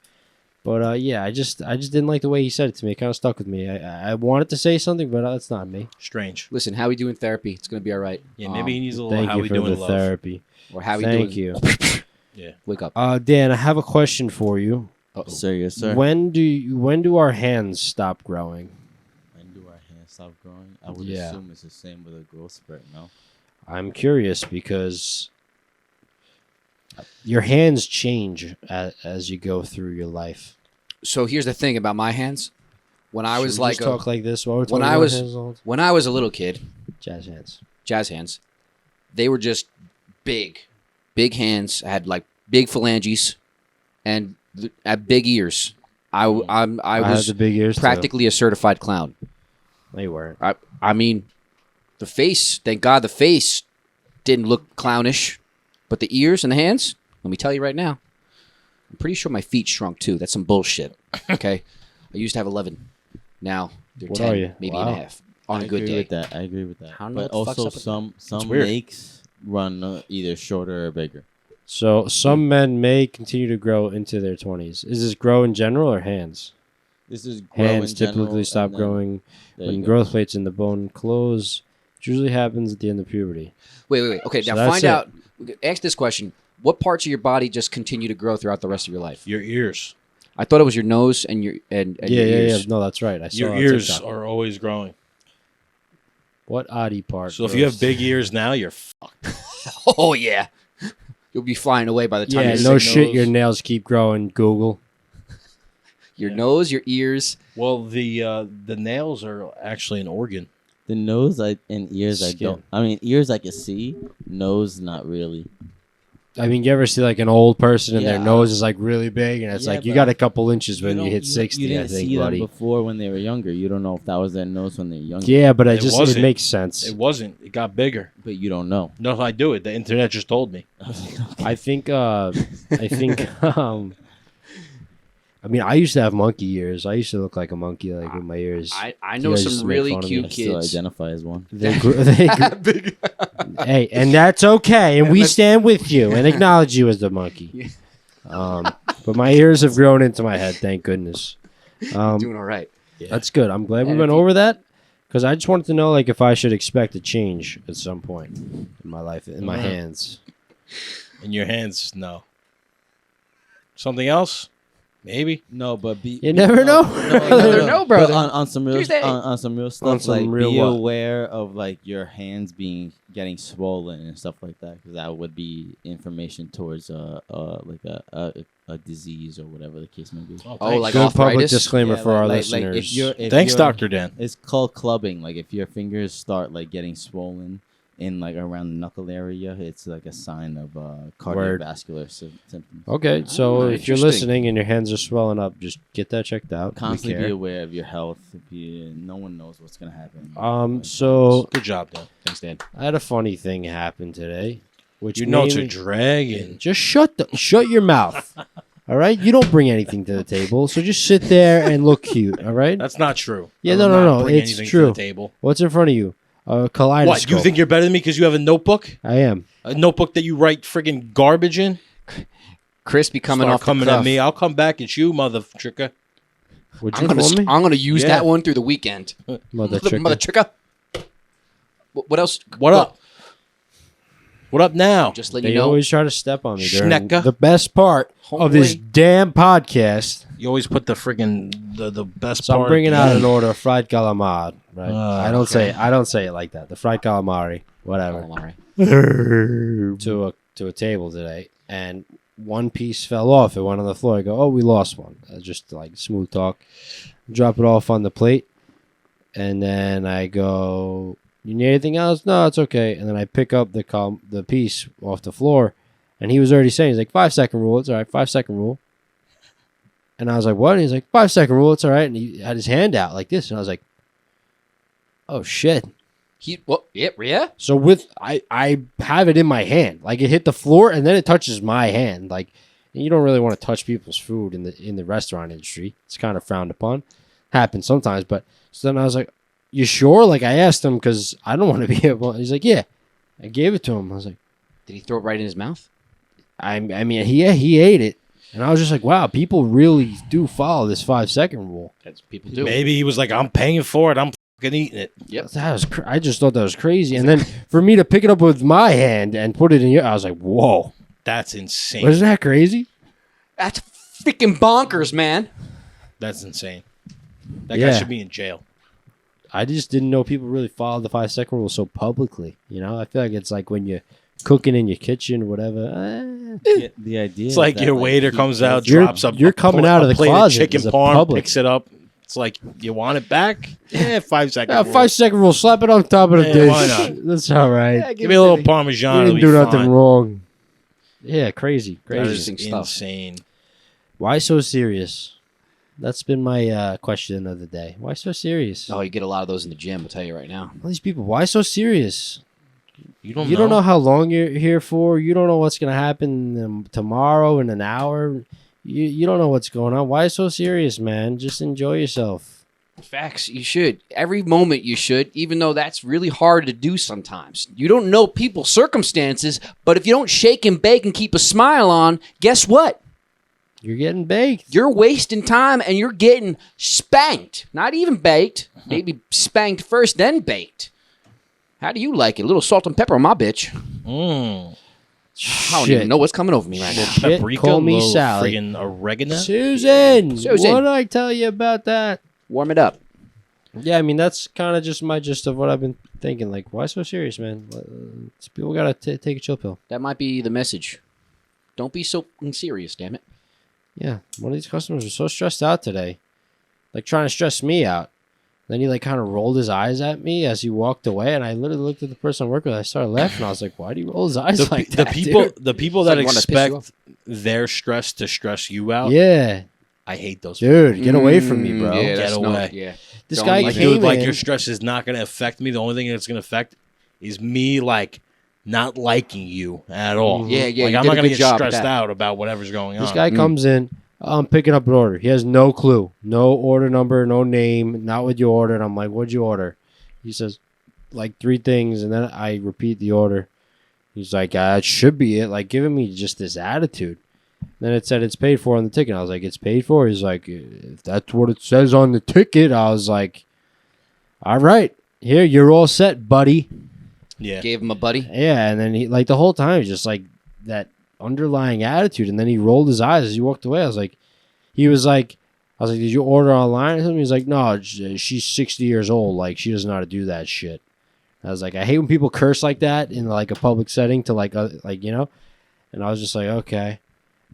But yeah, I just didn't like the way he said it to me. It kind of stuck with me. I wanted to say something, but that's not me. Strange. Listen, how we doing therapy? It's gonna be all right. Yeah, maybe he needs a little Thank how you we for doing the love. therapy. Or how we Thank doing? you. Yeah. Wake up. Dan, I have a question for you. Uh-oh. Sir, yes, sir. When do our hands stop growing? When do our hands stop growing? I would Yeah. assume it's the same with a growth spurt, no? I'm curious because your hands change as you go through your life. So here's the thing about my hands. When I was Should we like just talk like this while we're talking when I about was- hands all the when I was a little kid, time? Jazz hands. jazz hands, they were just big hands. I had like big phalanges and had big ears. I had was the big ears. practically a certified clown. Too. No, you weren't. I mean, the face. Thank God the face didn't look clownish, but the ears and the hands. Let me tell you right now. I'm pretty sure my feet shrunk too. That's some bullshit. Okay, I used to have 11. Now they're What 10, are you? maybe Wow. and a half on I a good agree day. with that. I agree with that. I don't know But what the fuck's also up with some weird. makes run either shorter or bigger. So some men may continue to grow into their 20s. Is this grow in general or hands? This is grow Hands in general, typically and stop then- growing there when you go. growth plates in the bone close. Which usually happens at the end of puberty. Wait. Okay, So now that's find it. out. Ask this question: what parts of your body just continue to grow throughout the rest of your life? Your ears. I thought it was your nose and your and Yeah. your ears. No, that's right. I saw Your it on ears TikTok. are always growing. What oddie part? So if you have grows? big ears now, you're fucked. Oh yeah, you'll be flying away by the time yeah, you no say shit. nose. Your nails keep growing. Google. your nose, your ears. Well, the nails are actually an organ. The nose and ears I Skin. don't. I mean, ears I can see. Nose not really. I mean, you ever see like an old person and their Yeah. nose is like really big, and it's Yeah, like you but got a couple inches when you don't- hit 60. You I didn't think, see buddy. them before when they were younger. You don't know if that was their nose when they're younger. Yeah, but It it wasn't. makes sense. It wasn't. It got bigger. But you don't know. No, I do it. The internet just told me. I think. I mean, I used to have monkey ears. I used to look like a monkey, like with my ears. I You know guys used some to make really fun of me. cute I still kids. identify as one. They hey, and that's okay, and we stand with you and acknowledge you as the monkey. But my ears have grown into my head, thank goodness. Doing all right. That's good. I'm glad we And went if you- over that because I just wanted to know, like, if I should expect a change at some point in my life, in my hands. In your hands, no. Something else? Maybe. No, but You never know. never know, brother. But on some real Tuesday. on some real stuff, On some like real be what? aware of like your hands getting swollen and stuff like that, because that would be information towards like a disease or whatever the case may be. Oh, like Good public arthritis? disclaimer Yeah, for our like listeners. if Thanks, you're- Dr. Dan. It's called clubbing. Like if your fingers start like getting swollen in like around the knuckle area, it's like a sign of cardiovascular symptoms. Okay, so if you're interesting. listening and your hands are swelling up, just get that checked out. We Constantly care. be aware of your health. No one knows what's gonna happen. So Good job, Dan. Thanks, Dan. I had a funny thing happen today, which You know it's a mainly- drag and Just shut your mouth. All right, you don't bring anything to the table, so just sit there and look cute. All right. that's not true. Yeah, I no, will no, not no, bring it's anything true. To the table. What's in front of you? A kaleidoscope. What? You think you're better than me because you have a notebook? I am? A notebook that you write friggin' garbage in? Chris be coming Start off coming the cuff. at me. I'll come back at you, mother tricker. Would I'm you gonna, call me? I'm gonna use Yeah. that one through the weekend. Mother Mother tricker. tricker. What else? What up? What up now? Just letting They you know. always try to step on me during Schnecker. the best part of this Homeboy. damn podcast. You always put the friggin' the best So part. I'm bringing at out the an end. order of fried calamari. Right? I don't okay. say it like that. The fried calamari, whatever. Oh, all right. to a table today, and one piece fell off. It went on the floor. I go, oh, we lost one. Just like smooth talk. Drop it off on the plate, and then I go, you need anything else? No, it's okay. And then I pick up the piece off the floor, and he was already saying, he's like, 5-second rule. It's all right, 5-second rule. And I was like, what? And he's like, 5-second rule. It's all right. And he had his hand out like this, and I was like, oh shit. Yeah. So I have it in my hand, like it hit the floor and then it touches my hand. Like you don't really want to touch people's food in the restaurant industry. It's kind of frowned upon. Happens sometimes, but so then I was like, "You sure?" Like I asked him because I don't want to be able. He's like, "Yeah." I gave it to him. I was like, Did he throw it right in his mouth? I mean, he ate it, and I was just like, "Wow, people really do follow this 5-second rule." That's people do. Maybe he was like, I'm paying for it. I'm fucking eating it. Yep. That was I just thought that was crazy, and then for me to pick it up with my hand and put it in your, I was like, "Whoa, That's insane. wasn't that crazy?" That's freaking bonkers, man. That's insane. That Yeah. guy should be in jail. I just didn't know people really followed the 5-second rule so publicly. You know, I feel like it's like when you're cooking in your kitchen or whatever. The idea. It's like that, your waiter he comes takes- out, You're- drops up. you're coming out of the plate closet chicken as a parm, public. picks it up. It's like, you want it back? Yeah, 5-second. Yeah, rule. 5-second rule. Slap it on top of the Yeah, dish. why not? That's all right. Give me a little You Parmesan. didn't It'll do be nothing fine. wrong. Yeah, crazy. That is Interesting stuff. insane. Why so serious? That's been my question of the day. Why so serious? Oh, you get a lot of those in the gym. I'll tell you right now. All these people, why so serious? You don't You don't know how long you're here for. You don't know what's going to happen tomorrow in an hour. You don't know what's going on. Why so serious, man? Just enjoy yourself. Facts. You should. Every moment you should, even though that's really hard to do sometimes. You don't know people's circumstances, but if you don't shake and bake and keep a smile on, guess what? You're getting baked. You're wasting time and you're getting spanked. Not even baked. Maybe spanked first, then baked. How do you like it? A little salt and pepper on my bitch. I don't even know what's coming over me right now. Shit, Paprika, call me little Sally. friggin' oregano. Susan, Susan. what did I tell you about that? Warm it up. Yeah, I mean, that's kind of just my gist of what I've been thinking. Like, why so serious, man? People got to take a chill pill. That might be the message. Don't be so serious, damn it. Yeah, one of these customers was so stressed out today. Like, trying to stress me out. Then he, like, kind of rolled his eyes at me as he walked away, and I literally looked at the person I'm working with. I started laughing. I was like, why do you roll his eyes like The that, people, dude? the people It's that like wanting to piss you expect their stress to stress you out, Yeah. I hate those. Dude, get away from me, bro. Yeah, Get that's away. yeah. This Don't guy Like, came dude, like in. your stress is not going to affect me. The only thing that's going to affect is me, like, not liking you at all. Yeah, yeah, Like, you I'm did not a going to good get job at stressed that. out about whatever's going on. This guy comes in. I'm picking up an order. He has no clue. No order number, no name, not what you ordered. I'm like, what'd you order? He says, like, 3 things, and then I repeat the order. He's like, it should be it. Like, giving me just this attitude. Then it said it's paid for on the ticket. I was like, it's paid for? He's like, if that's what it says on the ticket. I was like, all right. Here, you're all set, buddy. Yeah. Gave him a buddy. Yeah, and then he, like, the whole time, just like that underlying attitude. And then he rolled his eyes as he walked away. I was like, he was like, I was like, did you order online or something? He's like, no, she's 60 years old. Like, she doesn't know how to do that shit. I was like, I hate when people curse like that in like a public setting to like you know. And I was just like, okay.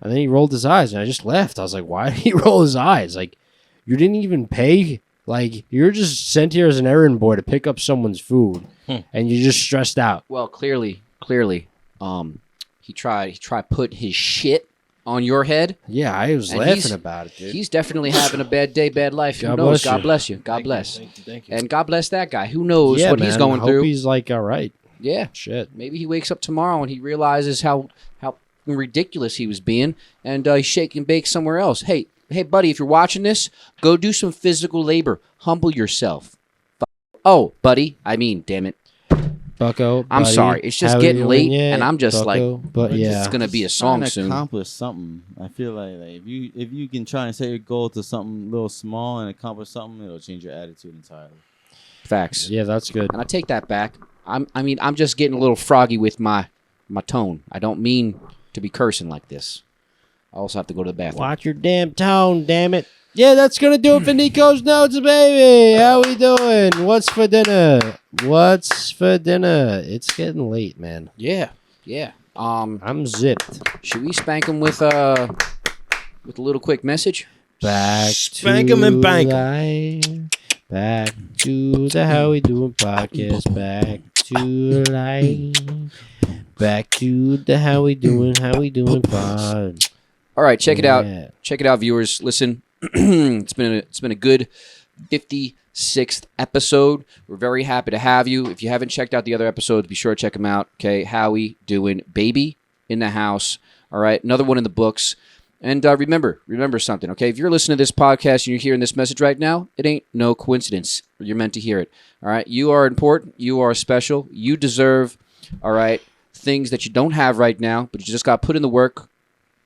And then he rolled his eyes, and I just left. I was like, why did he roll his eyes? Like, you didn't even pay. Like, you're just sent here as an errand boy to pick up someone's food, and you're just stressed out. Well, clearly, he tried put his shit on your head. Yeah, I was And laughing about it, dude. He's definitely having a bad day, bad life. Who knows? God bless you. God bless. Thank you. And God bless that guy. Who knows Yeah, what man, he's going I hope through? he's like all right. Yeah. Shit. Maybe he wakes up tomorrow and he realizes how ridiculous he was being, and he shake and bake somewhere else. Hey, buddy, if you're watching this, go do some physical labor. Humble yourself. Oh, buddy. I mean, damn it. Bucko, I'm buddy, sorry. It's just how getting you late, doing yet, and I'm just Bucko? But yeah, it's gonna be a Trying song to soon. accomplish something. I feel like if you can try and set your goal to something a little small and accomplish something, it'll change your attitude entirely. Facts. yeah, that's good. And I take that back. I'm just getting a little froggy with my tone. I don't mean to be cursing like this. I also have to go to the bathroom. Watch your damn tone, damn it. Yeah, that's gonna do it for Nico's Notes, baby. How we doing? What's for dinner? What's for dinner? It's getting late, man. Yeah. I'm zipped. Should we spank him with a little quick message? Back Spank to 'em and bank 'em. life. Back to the How We Doing Podcast. Back to life. Back to the How We Doing pod. All right, check it out. Yeah. Check it out, viewers. Listen, it's been a good 56th episode. We're very happy to have you. If you haven't checked out the other episodes, be sure to check them out. Okay, How We Doing, baby, in the house. All right, another one in the books. And remember something, okay? If you're listening to this podcast and you're hearing this message right now, it ain't no coincidence. You're meant to hear it, all right? You are important. You are special. You deserve, all right, things that you don't have right now, but you just got to put in the work,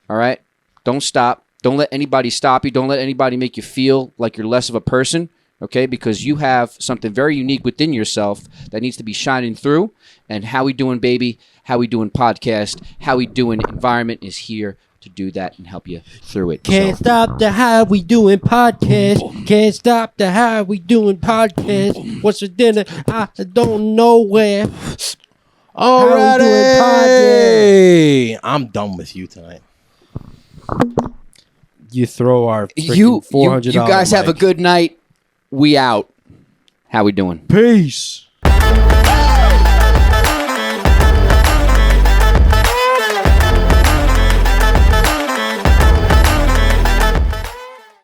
all right? Don't stop. Don't let anybody stop you. Don't let anybody make you feel like you're less of a person, okay? Because you have something very unique within yourself that needs to be shining through. And How We Doing, baby, How We Doing podcast, How We Doing environment is here to do that and help you through it. Can't So, stop the How We Doing Podcast. Can't stop the How We Doing Podcast. What's for dinner? I don't know where. All How we doing right. I'm done with you tonight. You throw our you $400 guys have a mic. good night. We out. How we doing? Peace. Hey!